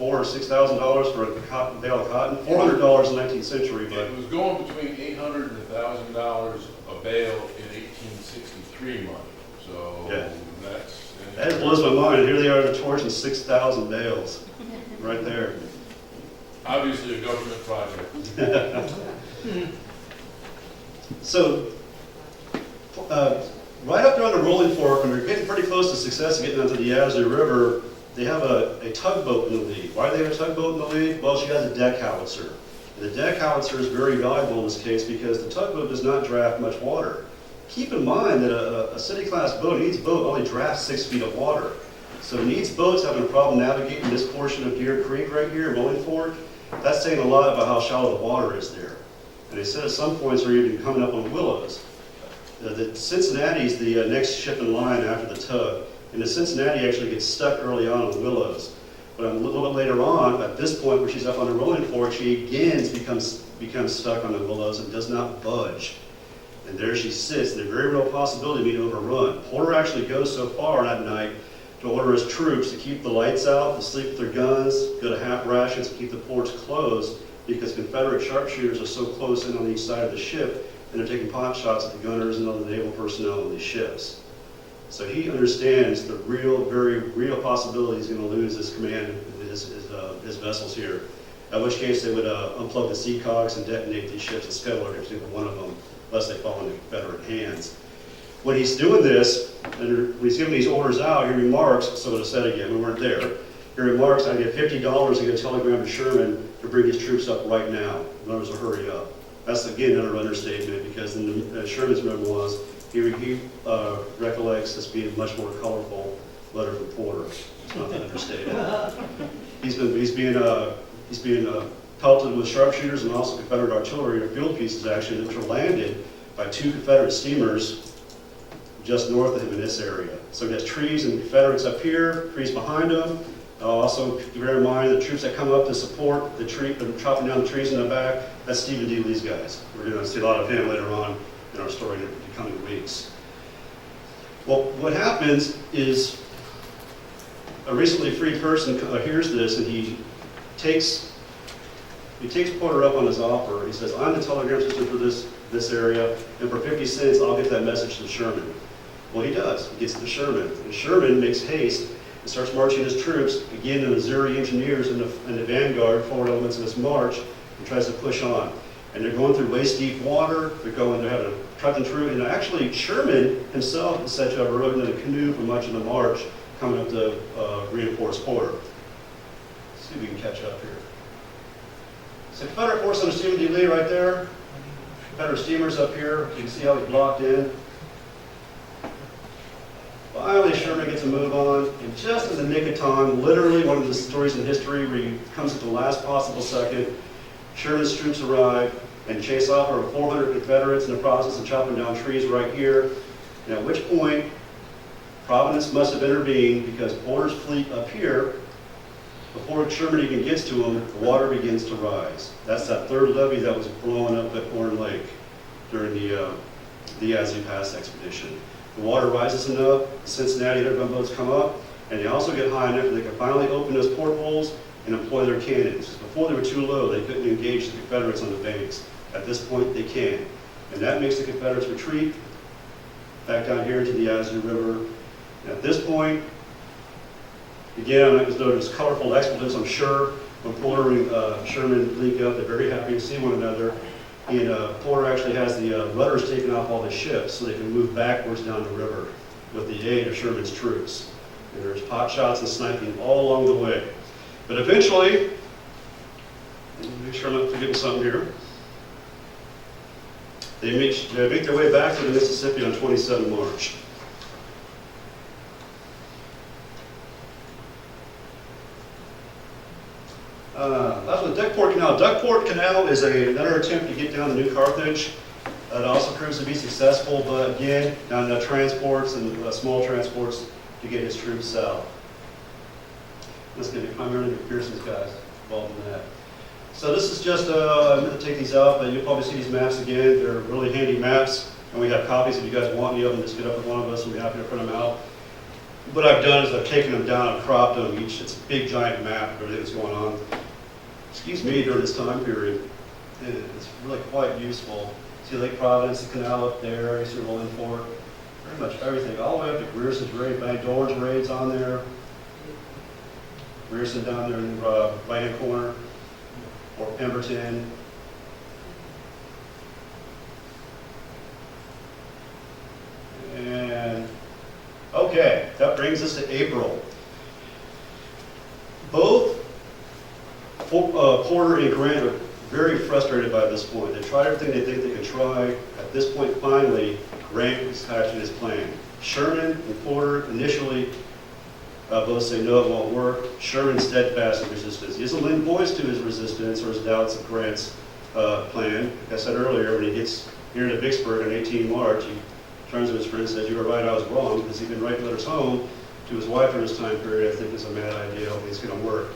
S2: $4,000 or $6,000 for a bale of cotton? $400 in the 19th century, but
S1: it was going between $800 and $1,000 a bale in 1863 money. So
S2: Yeah.
S1: that's.
S2: That blows my mind. Here they are, the torch and 6,000 bales, right there.
S1: Obviously a government project.
S2: So, right up there on the rolling fork, when they're getting pretty close to success of getting onto the Yazoo River, they have a tugboat in the lead. Why do they have a tugboat in the lead? Well, she has a deck howitzer. And the deck howitzer is very valuable in this case because the tugboat does not draft much water. Keep in mind that a city-class boat, Needs boat, only drafts 6 feet of water. So Needs boat's having a problem navigating this portion of Deer Creek right here, Rolling Fork. That's saying a lot about how shallow the water is there. And they said at some points they're even coming up on willows. The Cincinnati's the next ship in line after the tug. And the Cincinnati actually gets stuck early on willows. But a little bit later on, at this point where she's up on the Rolling Fork, she again becomes stuck on the willows and does not budge. And there she sits, and there's a very real possibility of being overrun. Porter actually goes so far that night to order his troops to keep the lights out, to sleep with their guns, go to half rations, to keep the ports closed, because Confederate sharpshooters are so close in on each side of the ship, and they're taking pot shots at the gunners and other naval personnel on these ships. So he understands the real, very real possibility he's going to lose his command of his vessels here. At which case they would unplug the sea cogs and detonate these ships and scuttle every single one of them, lest they fall into Confederate hands. When he's doing this, and when he's giving these orders out, he remarks, so to say again, we weren't there, he remarks, I get $50 to get a telegram to Sherman to bring his troops up right now. In other words, to hurry up. That's again another understatement because in the, Sherman's memoirs, he recollects this being a much more colorful letter from Porter. It's not that understated. He's being pelted with sharpshooters and also Confederate artillery or field pieces actually, which were landed by 2 Confederate steamers just north of him in this area. So he has trees and Confederates up here, trees behind him. Also, bear in mind the troops that come up to support the tree, chopping down the trees in the back, that's Stephen D. Lee's guys. We're going to see a lot of him later on in our story in the coming weeks. Well, what happens is a recently freed person hears this and he takes Porter up on his offer. He says, I'm the telegram system for this area, and for 50 cents, I'll get that message to Sherman. Well, he does. He gets it to Sherman. And Sherman makes haste and starts marching his troops, again, the Missouri engineers in the vanguard, forward elements of this march, and tries to push on. And they're going through waist-deep water. They're having a trucking through. And actually, Sherman himself is said to have rode in a canoe for much of the march, coming up to reinforce Porter. Let's see if we can catch up here. So Confederate force under Stephen D. Lee right there. Confederate steamers up here. You can see how he's blocked in. Finally, Sherman gets a move on, and just in the nick of time, literally one of the stories in history where he comes at the last possible second, Sherman's troops arrive and chase off over 400 Confederates in the process of chopping down trees right here. And at which point, Providence must have intervened because Porter's fleet up here, before Sherman even gets to him, the water begins to rise. That's that third levee that was blowing up at Horn Lake during the Yazoo Pass expedition. The water rises enough, the Cincinnati and other gunboats come up, and they also get high enough that they can finally open those portholes and employ their cannons. Before they were too low, they couldn't engage the Confederates on the banks. At this point, they can. And that makes the Confederates retreat back down here into the Yazoo River. And at this point, again, there's colorful expletives, I'm sure. When Porter and Sherman link up, they're very happy to see one another. And Porter actually has the rudders taken off all the ships so they can move backwards down the river with the aid of Sherman's troops. And there's pot shots and sniping all along the way. But eventually, make sure I'm not forgetting something here. They make their way back to the Mississippi on 27 March. That's the Duckport Canal. Duckport Canal is another attempt to get down to New Carthage. It also proves to be successful, but again, down the transports and small transports to get his troops south. That's going to be primarily McPherson's guys involved in that. So this is just, I'm going to take these out, but you'll probably see these maps again. They're really handy maps, and we have copies if you guys want any of them. Just get up with one of us, and we'll be happy to print them out. What I've done is I've taken them down and cropped them each. It's a big giant map of everything that's going on. Excuse me, during this time period. It's really quite useful. See Lake Providence, the canal up there, you see Rolling Fork. pretty much everything, all the way up to Grierson's raid, Van Dorn's raid's on there. Grierson down there in the right-hand corner, or Pemberton. And, okay, that brings us to April. Both Porter and Grant are very frustrated by this point. They tried everything they think they can try. At this point, finally, Grant is hatching his plan. Sherman and Porter initially both say no, it won't work. Sherman's steadfast in resistance. He doesn't lend voice to his resistance or his doubts of Grant's plan. Like I said earlier, when he gets here to Vicksburg on 18 March, he turns to his friend and says, "You were right, I was wrong," because he'd been writing letters home to his wife during this time period. I think it's a mad idea. I don't think it's going to work.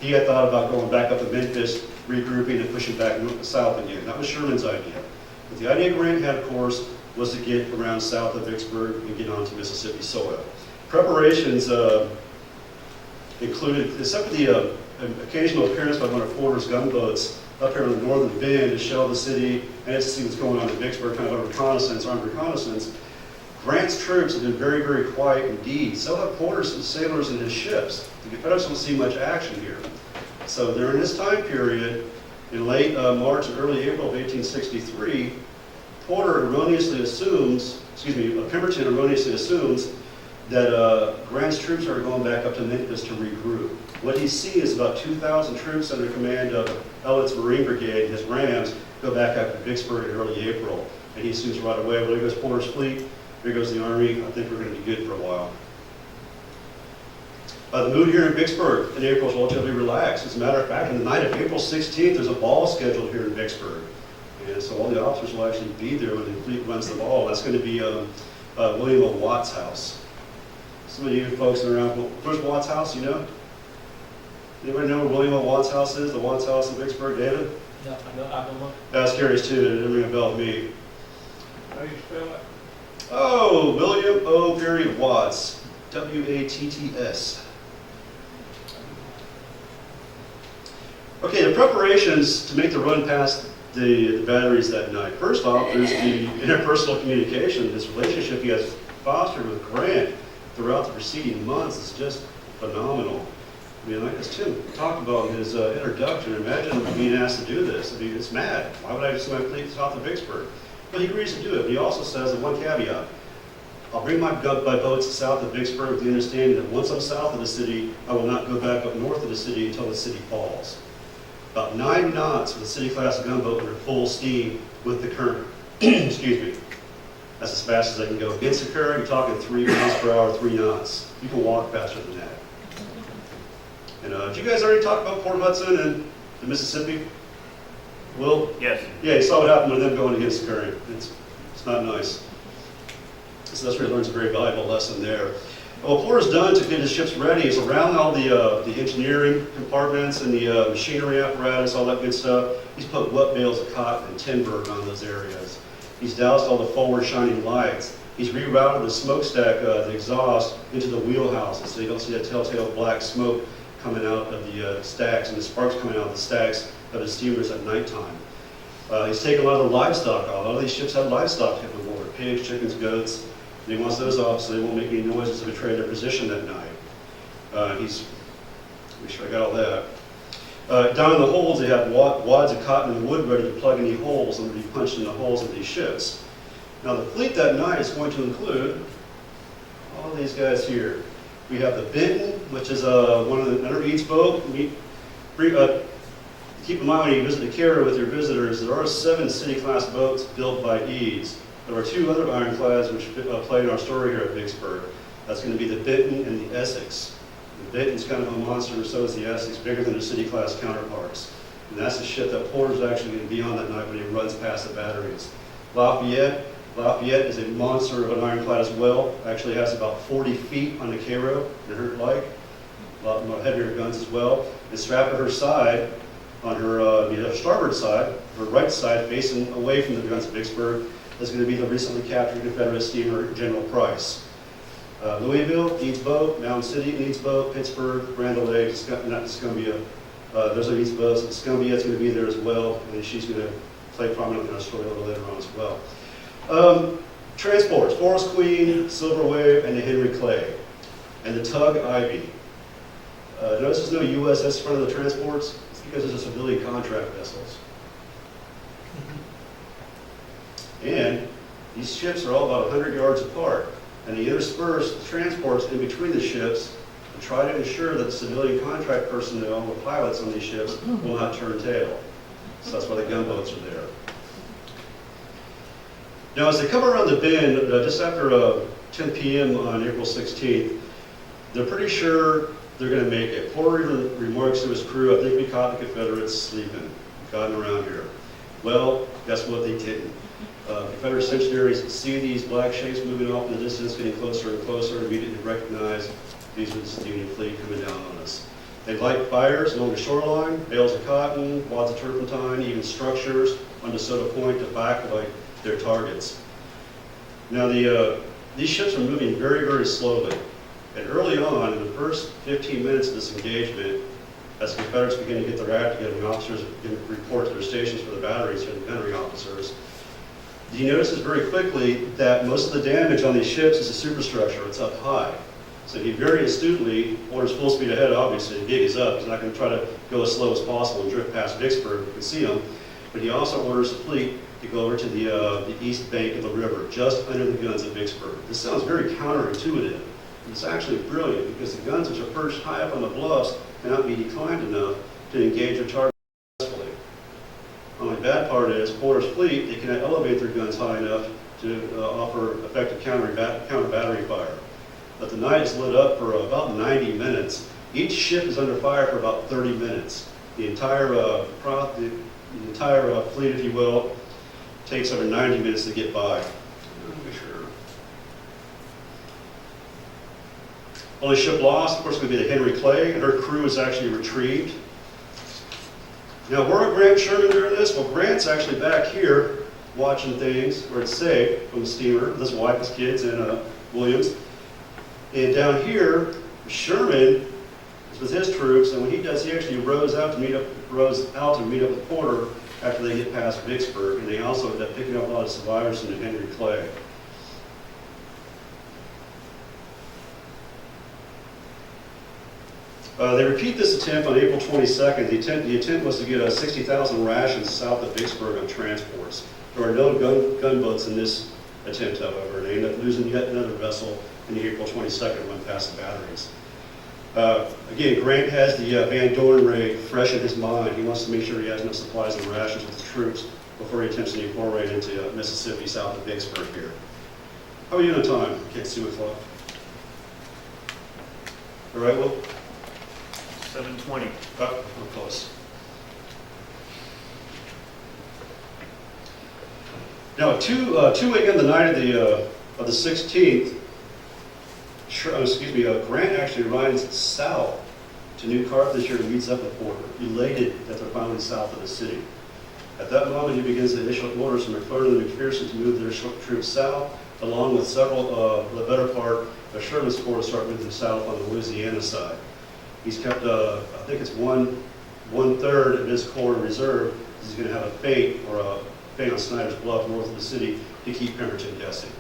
S2: He had thought about going back up to Memphis, regrouping and pushing back south again. That was Sherman's idea. But the idea Grant had, of course, was to get around south of Vicksburg and get onto Mississippi soil. Preparations included, except for the occasional appearance by one of Porter's gunboats up here on the northern bend to shell the city and to see what's going on in Vicksburg, kind of a reconnaissance, armed reconnaissance. Grant's troops have been very, very quiet indeed. So have Porter's sailors and his ships. The Confederates don't see much action here. So during this time period, in late March and early April of 1863, Pemberton erroneously assumes that Grant's troops are going back up to Memphis to regroup. What he's seeing is about 2,000 troops under command of Ellet's Marine Brigade, his Rams, go back up to Vicksburg in early April. And he assumes right away, well, there goes Porter's fleet, here goes the Army, I think we're going to be good for a while. The mood here in Vicksburg in April is relatively relaxed. As a matter of fact, on the night of April 16th, there's a ball scheduled here in Vicksburg. And so all the officers will actually be there when the fleet runs the ball. That's going to be William O. Watt's house. Some of you folks are around, where's Watt's house, you know? Anybody know where William O. Watt's house is? The Watt's house in Vicksburg, David?
S5: No, I don't know.
S2: That's curious too, it didn't ring a bell to me.
S3: How do you spell it?
S2: Oh, William O. Watts, W-A-T-T-S. Okay, the preparations to make the run past the batteries that night. First off, there's the interpersonal communication. This relationship he has fostered with Grant throughout the preceding months is just phenomenal. I mean, like as Tim talked about in his introduction, imagine being asked to do this. I mean, it's mad. Why would I send my fleet south of Vicksburg? But he agrees to do it. But he also says, one caveat, I'll bring my boats south of Vicksburg with the understanding that once I'm south of the city, I will not go back up north of the city until the city falls. About 9 knots with a city-class gunboat under full steam with the current. Excuse me. That's as fast as I can go. Against the current, you're talking 3 miles per hour, 3 knots. You can walk faster than that. And did you guys already talk about Port Hudson and the Mississippi? Will?
S5: Yes.
S2: Yeah, you saw what happened with them going against the current. It's not nice. So that's where he learns a very valuable lesson there. What Porter's done to get his ships ready is around all the engineering compartments and the machinery apparatus, all that good stuff. He's put wet bales of cotton and timber on those areas. He's doused all the forward shining lights. He's rerouted the smokestack, the exhaust, into the wheelhouses so you don't see that telltale black smoke coming out of the stacks and the sparks coming out of the stacks of the steamers at nighttime. He's taken a lot of the livestock off. A lot of these ships have livestock hitting the water, pigs, chickens, goats. And he wants those off so they won't make any noises to betray their position that night. Make sure I got all that. Down in the holds, they have wads of cotton and wood ready to plug any holes and to be punched in the holes of these ships. Now the fleet that night is going to include all these guys here. We have the Benton, which is one of the under Eads boat. Keep in mind when you visit the carrier with your visitors, there are 7 city-class boats built by Eads. There are 2 other ironclads which play in our story here at Vicksburg. That's going to be the Benton and the Essex. The Benton's kind of a monster, and so is the Essex, bigger than their city-class counterparts. And that's the ship that Porter's actually going to be on that night when he runs past the batteries. Lafayette is a monster of an ironclad as well. Actually has about 40 feet on the Cairo, like. A lot more heavier guns as well. And strapped at her side, on her starboard side, her right side, facing away from the guns of Vicksburg, is going to be the recently captured Confederate steamer General Price. Louisville, Eads boat, Mountain City, Eads boat, Pittsburgh, Grand Lake, not Escumbia. Those are Eads boats. Escumbia is going to be there as well, and she's going to play prominent in our story a little later on as well. Transports, Forest Queen, Silver Wave, and the Henry Clay, and the Tug Ivy. Notice there's no USS in front of the transports. It's because those are civilian contract vessels. And these ships are all about 100 yards apart, and they intersperse the transports in between the ships to try to ensure that the civilian contract personnel, the pilots on these ships, will not turn tail. So that's why the gunboats are there. Now, as they come around the bend, just after 10 p.m. on April 16th, they're pretty sure they're going to make it. Porter even remarks to his crew, I think we caught the Confederates sleeping, gotten around here. Well, guess what, they didn't. Confederate centenaries see these black shapes moving off in the distance, getting closer and closer, and immediately recognize these are the Union fleet coming down on us. They light fires along the shoreline, bales of cotton, wads of turpentine, even structures on DeSoto Point to backlight their targets. Now, these ships are moving very, very slowly. And early on, in the first 15 minutes of this engagement, as the Confederates begin to get their act together, the officers begin to report to their stations for the batteries, here, the gunnery officers, he notices very quickly that most of the damage on these ships is the superstructure. It's up high. So he very astutely orders full speed ahead, obviously. The gig is up. He's not going to try to go as slow as possible and drift past Vicksburg. You can see him. But he also orders the fleet to go over to the east bank of the river, just under the guns of Vicksburg. This sounds very counterintuitive. It's actually brilliant because the guns, which are perched high up on the bluffs, cannot be declined enough to engage their target successfully. The only bad part is Porter's fleet, they cannot elevate their guns high enough to offer effective counter battery fire. But the night is lit up for about 90 minutes. Each ship is under fire for about 30 minutes. The entire fleet, if you will, takes over 90 minutes to get by. Make sure. Only ship lost, of course, is going to be the Henry Clay, and her crew is actually retrieved. Now, where are Grant Sherman during this? Well, Grant's actually back here watching things where it's safe from the steamer with his wife, his kids, and Williams. And down here, Sherman is with his troops, and when he does, he actually rows out to meet up with Porter after they get past Vicksburg, and they also end up picking up a lot of survivors from the Henry Clay. They repeat this attempt on April 22nd. The attempt was to get 60,000 rations south of Vicksburg on transports. There are no gunboats in this attempt, however, and they end up losing yet another vessel in the April 22nd one past the batteries. Again, Grant has the Van Dorn raid fresh in his mind. He wants to make sure he has enough supplies and rations with the troops before he attempts any foray into Mississippi south of Vicksburg here. How are you on time? Can't see my clock. All right, Will?
S5: 7:20.
S2: Oh, we're close. Now, at 2 a.m. the night of the 16th, Grant actually rides south to New Carthage here to meet up with Porter, elated that they're finally south of the city. At that moment, he begins to issue orders from McClernand and McPherson to move their troops south, along with several, the better part of Sherman's corps to start moving south on the Louisiana side. He's kept, I think it's one-third of his corps in reserve. He's going to have a feint on Snyder's Bluff north of the city to keep Pemberton guessing.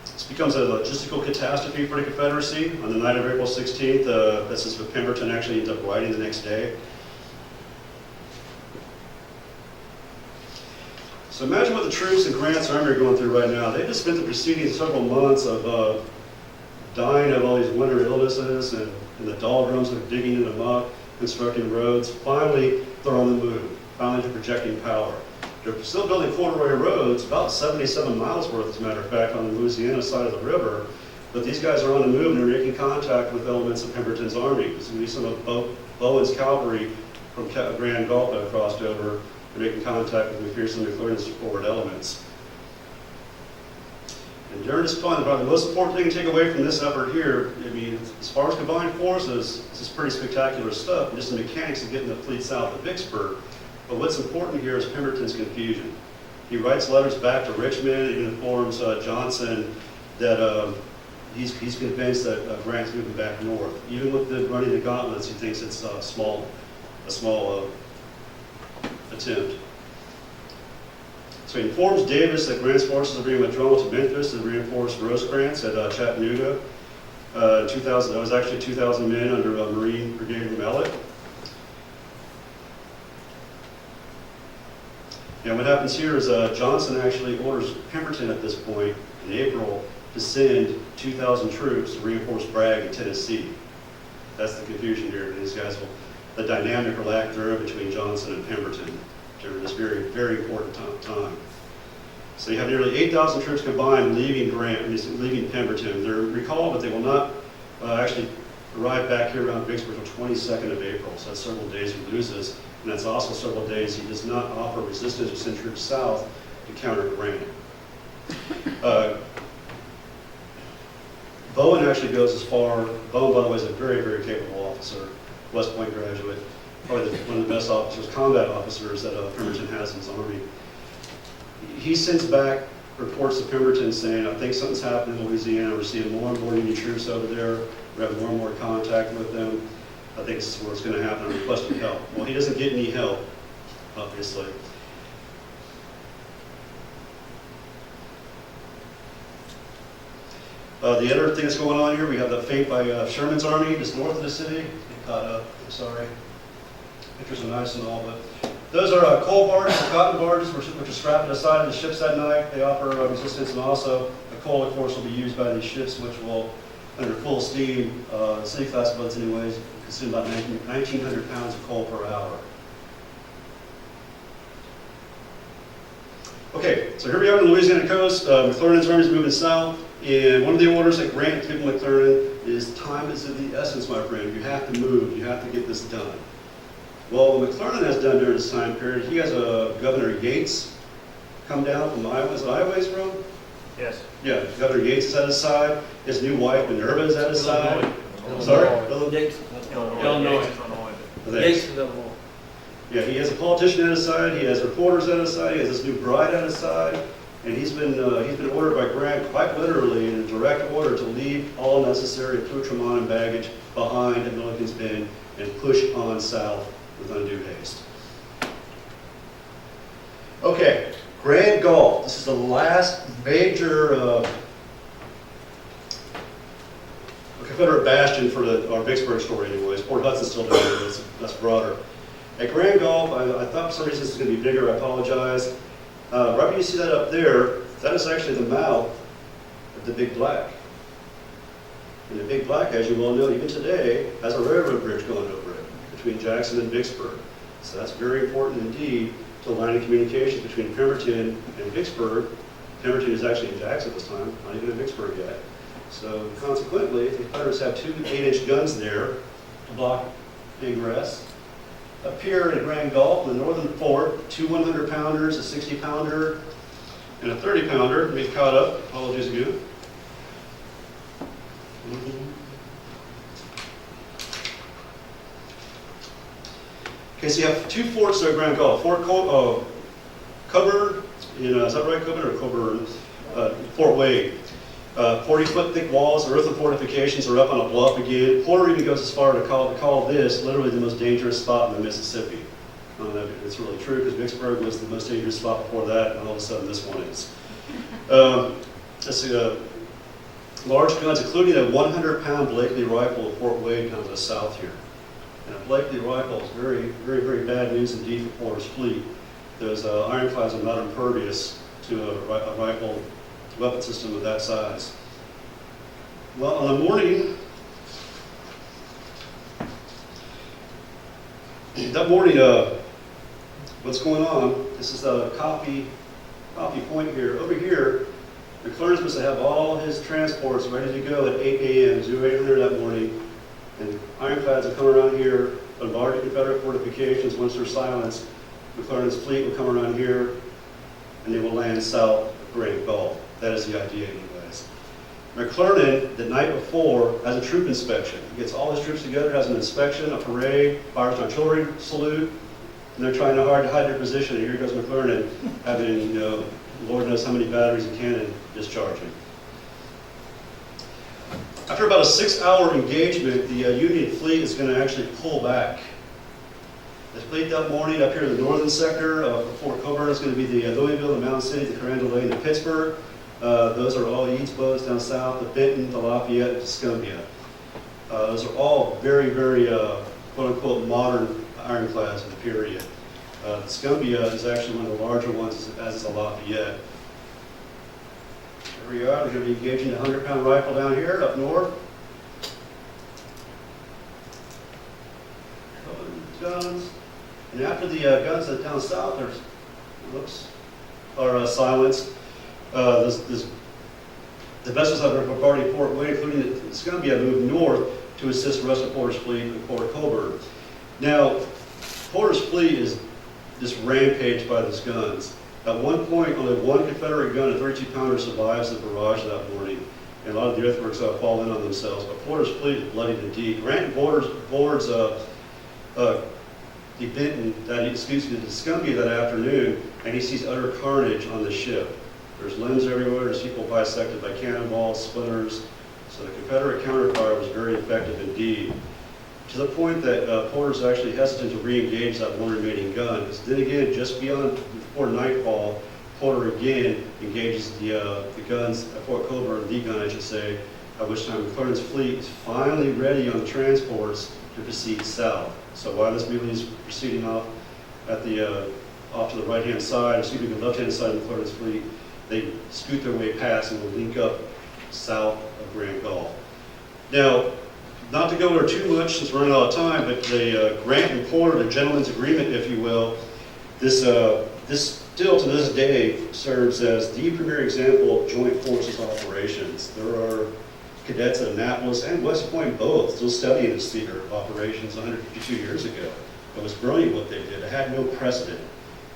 S2: This becomes a logistical catastrophe for the Confederacy. On the night of April 16th, this is what Pemberton actually ends up writing the next day. So imagine what the troops in Grant's army are going through right now. They just spent the preceding several months of dying of all these winter illnesses and the doldrums of digging in the muck, constructing roads. Finally, they're on the move. Finally, they're projecting power. They're still building corduroy roads, about 77 miles worth, as a matter of fact, on the Louisiana side of the river. But these guys are on the move and they're making contact with elements of Pemberton's army. There's going to be some of Bowen's cavalry from Grand Gulf that have crossed over. They're making contact with McPherson and McClernand's forward elements. And during this time, probably the most important thing to take away from this effort here, I mean, as far as combined forces, this is pretty spectacular stuff, just the mechanics of getting the fleet south of Vicksburg. But what's important here is Pemberton's confusion. He writes letters back to Richmond and informs Johnson that he's convinced that Grant's moving back north. Even with the running the gauntlets, he thinks it's a small attempt. So he informs Davis that Grant's forces are being withdrawn to Memphis to reinforce Rosecrans at Chattanooga. 2,000, that was actually 2,000 men under Marine Brigadier Mellett. And what happens here is Johnson actually orders Pemberton at this point in April to send 2,000 troops to reinforce Bragg in Tennessee. That's the confusion here. These guys will, the dynamic or lack thereof between Johnson and Pemberton during this very, very important time. So you have nearly 8,000 troops combined leaving leaving Pemberton. They're recalled, but they will not actually arrive back here around Vicksburg until 22nd of April. So that's several days he loses. And that's also several days he does not offer resistance or send troops south to counter Grant. Bowen actually goes as far. Bowen, by the way, is a very, very capable officer, West Point graduate, probably one of the best officers, combat officers that Pemberton has in his army. He sends back reports to Pemberton saying, I think something's happening in Louisiana. We're seeing more and more Union troops over there. We're having more and more contact with them. I think this is where it's going to happen. I'm requesting help. Well, he doesn't get any help, obviously. The other thing that's going on here, we have the feint by Sherman's army just north of the city. Get caught up. I'm sorry. Pictures are nice and all, but those are coal barges, cotton barges, which are strapped to the side of the ships that night. They offer resistance, and also the coal, of course, will be used by these ships, which will, under full steam, city-class boats anyways, consume about 1,900 pounds of coal per hour. Okay, so here we are on the Louisiana coast. McClernand's army is moving south, and one of the orders that Grant gives McClernand is time is of the essence, my friend. You have to move. You have to get this done. Well, what McClernand has done during this time period, he has Governor Yates come down from Iowa. Is it Iowa he's from?
S5: Yes.
S2: Yeah, Governor Yates is at his side. His new wife, Minerva, is at his side. Sorry?
S5: Illinois.
S2: Thanks. Yeah, he has a politician at his side. He has reporters at his side. He has his new bride at his side. And he's been ordered by Grant, quite literally, in a direct order to leave all necessary accoutrement and baggage behind at Milliken's Bend and push on south with undue haste. Okay, Grand Gulf. This is the last major Confederate bastion for our Vicksburg story anyways. Port Hudson's still down there, that's broader. At Grand Gulf, I thought for some reason this is going to be bigger, I apologize. Right when you see that up there, that is actually the mouth of the Big Black. And the Big Black, as you well know, even today, has a railroad bridge going over it between Jackson and Vicksburg. So that's very important indeed to the line of communications between Pemberton and Vicksburg. Pemberton is actually in Jackson this time, not even in Vicksburg yet. So consequently, the Confederates have two 8-inch guns there to block ingress. Up here in Grand Gulf, in the northern fort, two 100-pounders, a 60-pounder, and a 30-pounder. We've caught up. Apologies again. Okay, so you have two forts there at Grand Gulf. Fort Coburn, is that right, Coburn or Coburn? Fort Wade. 40-foot thick walls, earthen fortifications are up on a bluff again. Porter even goes as far to call this literally the most dangerous spot in the Mississippi. I don't know if it's really true, because Vicksburg was the most dangerous spot before that, and all of a sudden this one is. Let's see, large guns, including a 100-pound Blakely rifle at Fort Wade, comes to the south here. And a Blakely rifle is very, very, very bad news indeed for Porter's fleet. Those ironclads are not impervious to a rifle weapon system of that size. Well, on the morning, what's going on? This is the copy point here. Over here, McClernand's supposed to have all his transports ready to go at 8 a.m., 0800 that morning, and ironclads will come around here, bombard the Confederate fortifications. Once they're silenced, McClernand's fleet will come around here, and they will land south of Grand Gulf. That is the idea anyways. McClernand, the night before, has a troop inspection. He gets all his troops together, has an inspection, a parade, fires an artillery salute, and they're trying hard to hide their position. And here goes McClernand having, Lord knows how many batteries of cannon discharging. After about a 6-hour engagement, the Union fleet is going to actually pull back. The fleet that morning up here in the northern sector for Fort Coburn is going to be the Louisville, the Mountain City, the Corando Lane, the Pittsburgh. Those are all Eads boats down south, the Benton, the Lafayette, the Scumbia. Those are all very, very quote-unquote modern ironclads of the period. The Scumbia is actually one of the larger ones, as is the Lafayette. Here we are. They're going to be engaging the 100-pound rifle down here, up north. Guns. And after the guns that down south are silenced, the vessels that are bombarding Fort Wayne, including the Scumbia, moved north to assist the rest of Porter's fleet in Fort Coburn. Now, Porter's fleet is just rampaged by these guns. At one point, only one Confederate gun, a 32-pounder, survives the barrage that morning, and a lot of the earthworks fall in on themselves. But Porter's fleet is bloodied indeed. Grant boards the Benton, the Scumbia that afternoon, and he sees utter carnage on the ship. There's limbs everywhere. There's people bisected by cannonballs, splinters. So the Confederate counterfire was very effective indeed, to the point that Porter's actually hesitant to re-engage that one remaining gun. Because then again, just before nightfall, Porter again engages the guns at Fort Coburn, the gun I should say, at which time McClernand's fleet is finally ready on transports to proceed south. So while this mutiny is proceeding off to the right-hand side, excuse me, the left-hand side of McClernand's fleet, they scoot their way past and will link up south of Grand Gulf. Now, not to go over too much since we're running out of time, but the Grant and Porter, the gentleman's agreement, if you will, this still to this day serves as the premier example of joint forces operations. There are cadets at Annapolis and West Point both still studying this theater of operations 152 years ago. It was brilliant what they did. It had no precedent.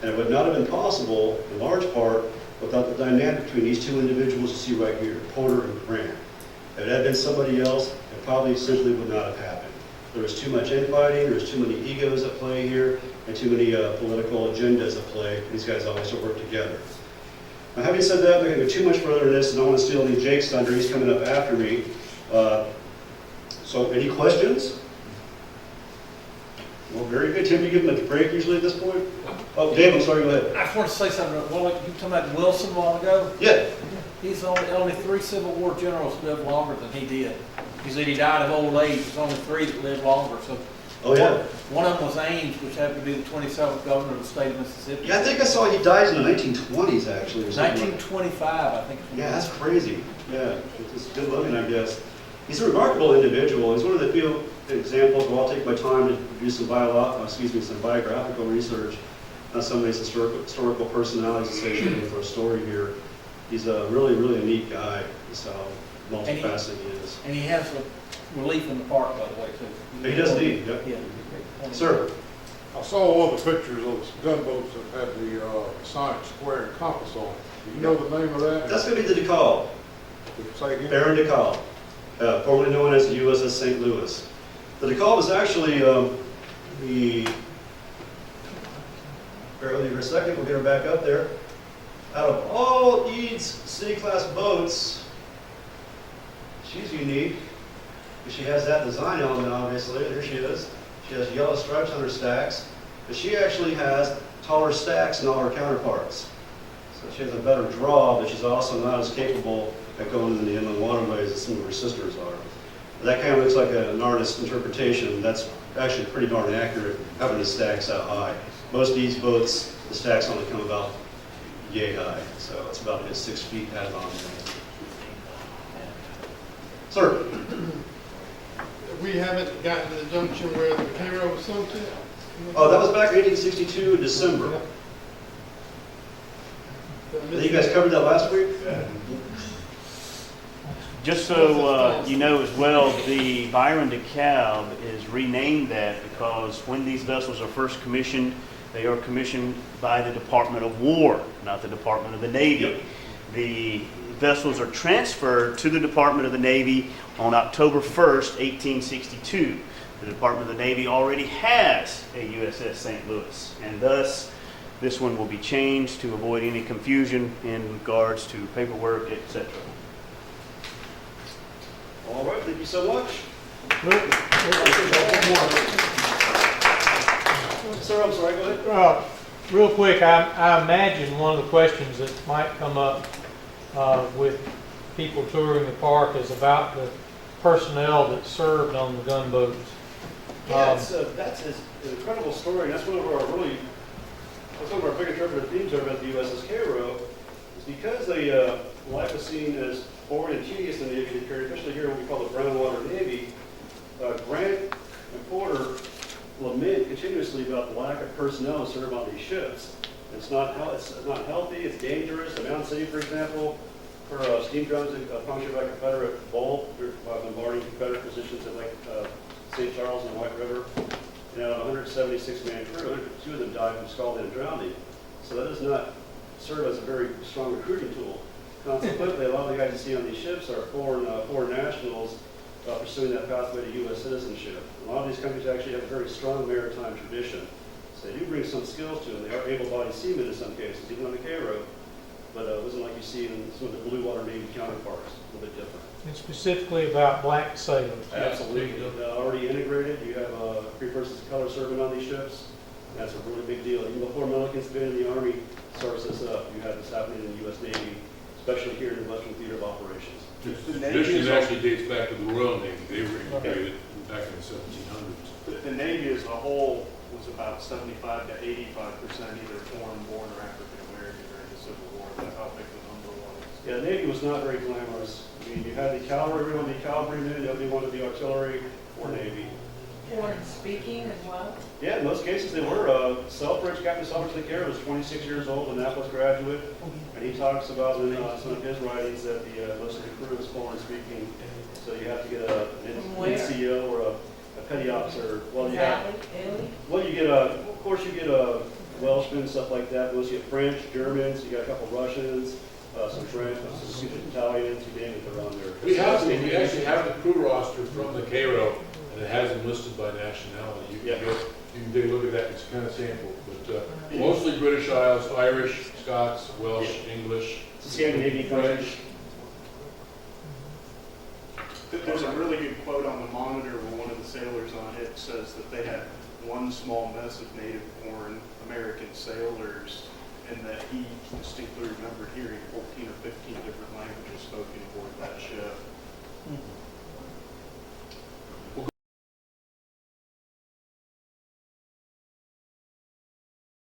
S2: And it would not have been possible, in large part, without the dynamic between these two individuals you see right here, Porter and Grant. If it had been somebody else, it probably simply would not have happened. There was too much infighting, there was too many egos at play here, and too many political agendas at play. These guys always work together. Now, having said that, I'm not going to go too much further in this, and I want to steal any Jake's thunder. He's coming up after me. So, any questions? Well, very good. Tim, you give him a break usually at this point? Oh, Dave, I'm sorry, go ahead.
S5: I just want to say something. Well, like you were talking about Wilson a while ago.
S2: Yeah.
S5: He's only 3 Civil War generals lived longer than he did. He said he died of old age. There's only 3 that lived longer. So,
S2: Oh, yeah.
S5: One of them was Ames, which happened to be the 27th governor of the state of Mississippi.
S2: Yeah, I think I saw he died in the 1920s, actually. Or something.
S5: 1925, I think.
S2: Yeah, that's crazy. Yeah, it's good living, I guess. He's a remarkable individual. He's one of the few examples where I'll take my time to do some biographical research on some of these historical personalities associated with our story here. He's a really, really a neat guy. That's how multifaceted he is.
S5: And he has a relief in the park, by the way, too.
S2: He does indeed. Yep.
S5: Yeah.
S2: Sir.
S3: I saw all the pictures of the gunboats that had the Sonic Square and compass on it. Do you know the name of that?
S2: That's going to be the DeKalb.
S3: Say again?
S2: Baron DeKalb, formerly known as the USS St. Louis. The DeKalb is actually bear with me for a second, we'll get her back up there. Out of all Eads C-class boats, she's unique. She has that design element, obviously. There she is. She has yellow stripes on her stacks, but she actually has taller stacks than all her counterparts. So she has a better draw, but she's also not as capable at going in the inland waterways as some of her sisters are. That kind of looks like an artist's interpretation. That's actually pretty darn accurate, having the stacks that high. Most of these boats, the stacks only come about yay high, so it's about a good 6 feet added on there. Sir?
S6: We haven't gotten to the junction where the Cairo was sunk yet?
S2: Oh, that was back in 1862, December. I think you guys covered that last week?
S7: Just so you know as well, the Byron DeKalb is renamed that because when these vessels are first commissioned, they are commissioned by the Department of War, not the Department of the Navy.
S2: Yep.
S7: The vessels are transferred to the Department of the Navy on October 1st, 1862. The Department of the Navy already has a USS St. Louis, and thus this one will be changed to avoid any confusion in regards to paperwork, etc.
S2: All right, thank you so much. Sir? sir, I'm sorry, go ahead.
S8: Real quick, I imagine one of the questions that might come up with people touring the park is about the personnel that served on the gunboats.
S2: Yeah, that's an incredible story, and that's one of our big interpretive themes about the USS Cairo, is because life is seen as boring and tedious in the Navy period, especially here in what we call the brown water Navy. Grant and Porter lament continuously about the lack of personnel to serve on these ships. It's not healthy, it's dangerous. The Mound City, for example, for steam drums punctured by Confederate bolt, bombarding Confederate positions at St. Charles and the White River. You know, 176-man crew, 2 of them died from scalding and drowning. So that does not serve as a very strong recruiting tool. Consequently, a lot of the guys you see on these ships are foreign nationals pursuing that pathway to U.S. citizenship. A lot of these countries actually have a very strong maritime tradition. So they do bring some skills to them. They are able-bodied seamen in some cases, even on the Cairo. But it wasn't like you see in some of the blue water Navy counterparts, a little bit different.
S8: And specifically about black sailors.
S2: Absolutely. Already integrated. You have three persons of color serving on these ships. That's a really big deal. Even before Milliken's been in the Army, starts this up. You have this happening in the U.S. Navy, especially here in the Western Theater of Operations.
S1: The tradition actually dates back to the Royal Navy. They were integrated back in the 1700s.
S9: The Navy as a whole was about 75 to 85% either foreign-born or African-American during the Civil War. That's how big the number was.
S2: Yeah, the Navy was not very glamorous. I mean, you had the cavalry, everyone be cavalrymen, nobody wanted the artillery or Navy.
S4: Foreign speaking as well?
S2: Yeah, in most cases they were. Captain Selfridge of the Cairo was 26 years old, a Annapolis graduate, and he talks about in some of his writings that most of the crew is foreign speaking. So you have to get an NCO or a petty officer. Well, you have,
S4: Italy?
S2: well, you get of course you get Welshmen, stuff like that. Most you get French, Germans, you got a couple Russians, some French, some Italians, you name it, they're on there.
S1: We actually have the crew roster from the Cairo, and it has them listed by nationality. You can take a look at that. It's kind of sample, but mostly British Isles, Irish, Scots, Welsh, English.
S2: Scandinavian countries.
S9: There's a really good quote on the monitor where one of the sailors on it says that they had one small mess of native-born American sailors, and that he distinctly remembered hearing 14 or 15 different languages spoken aboard that ship.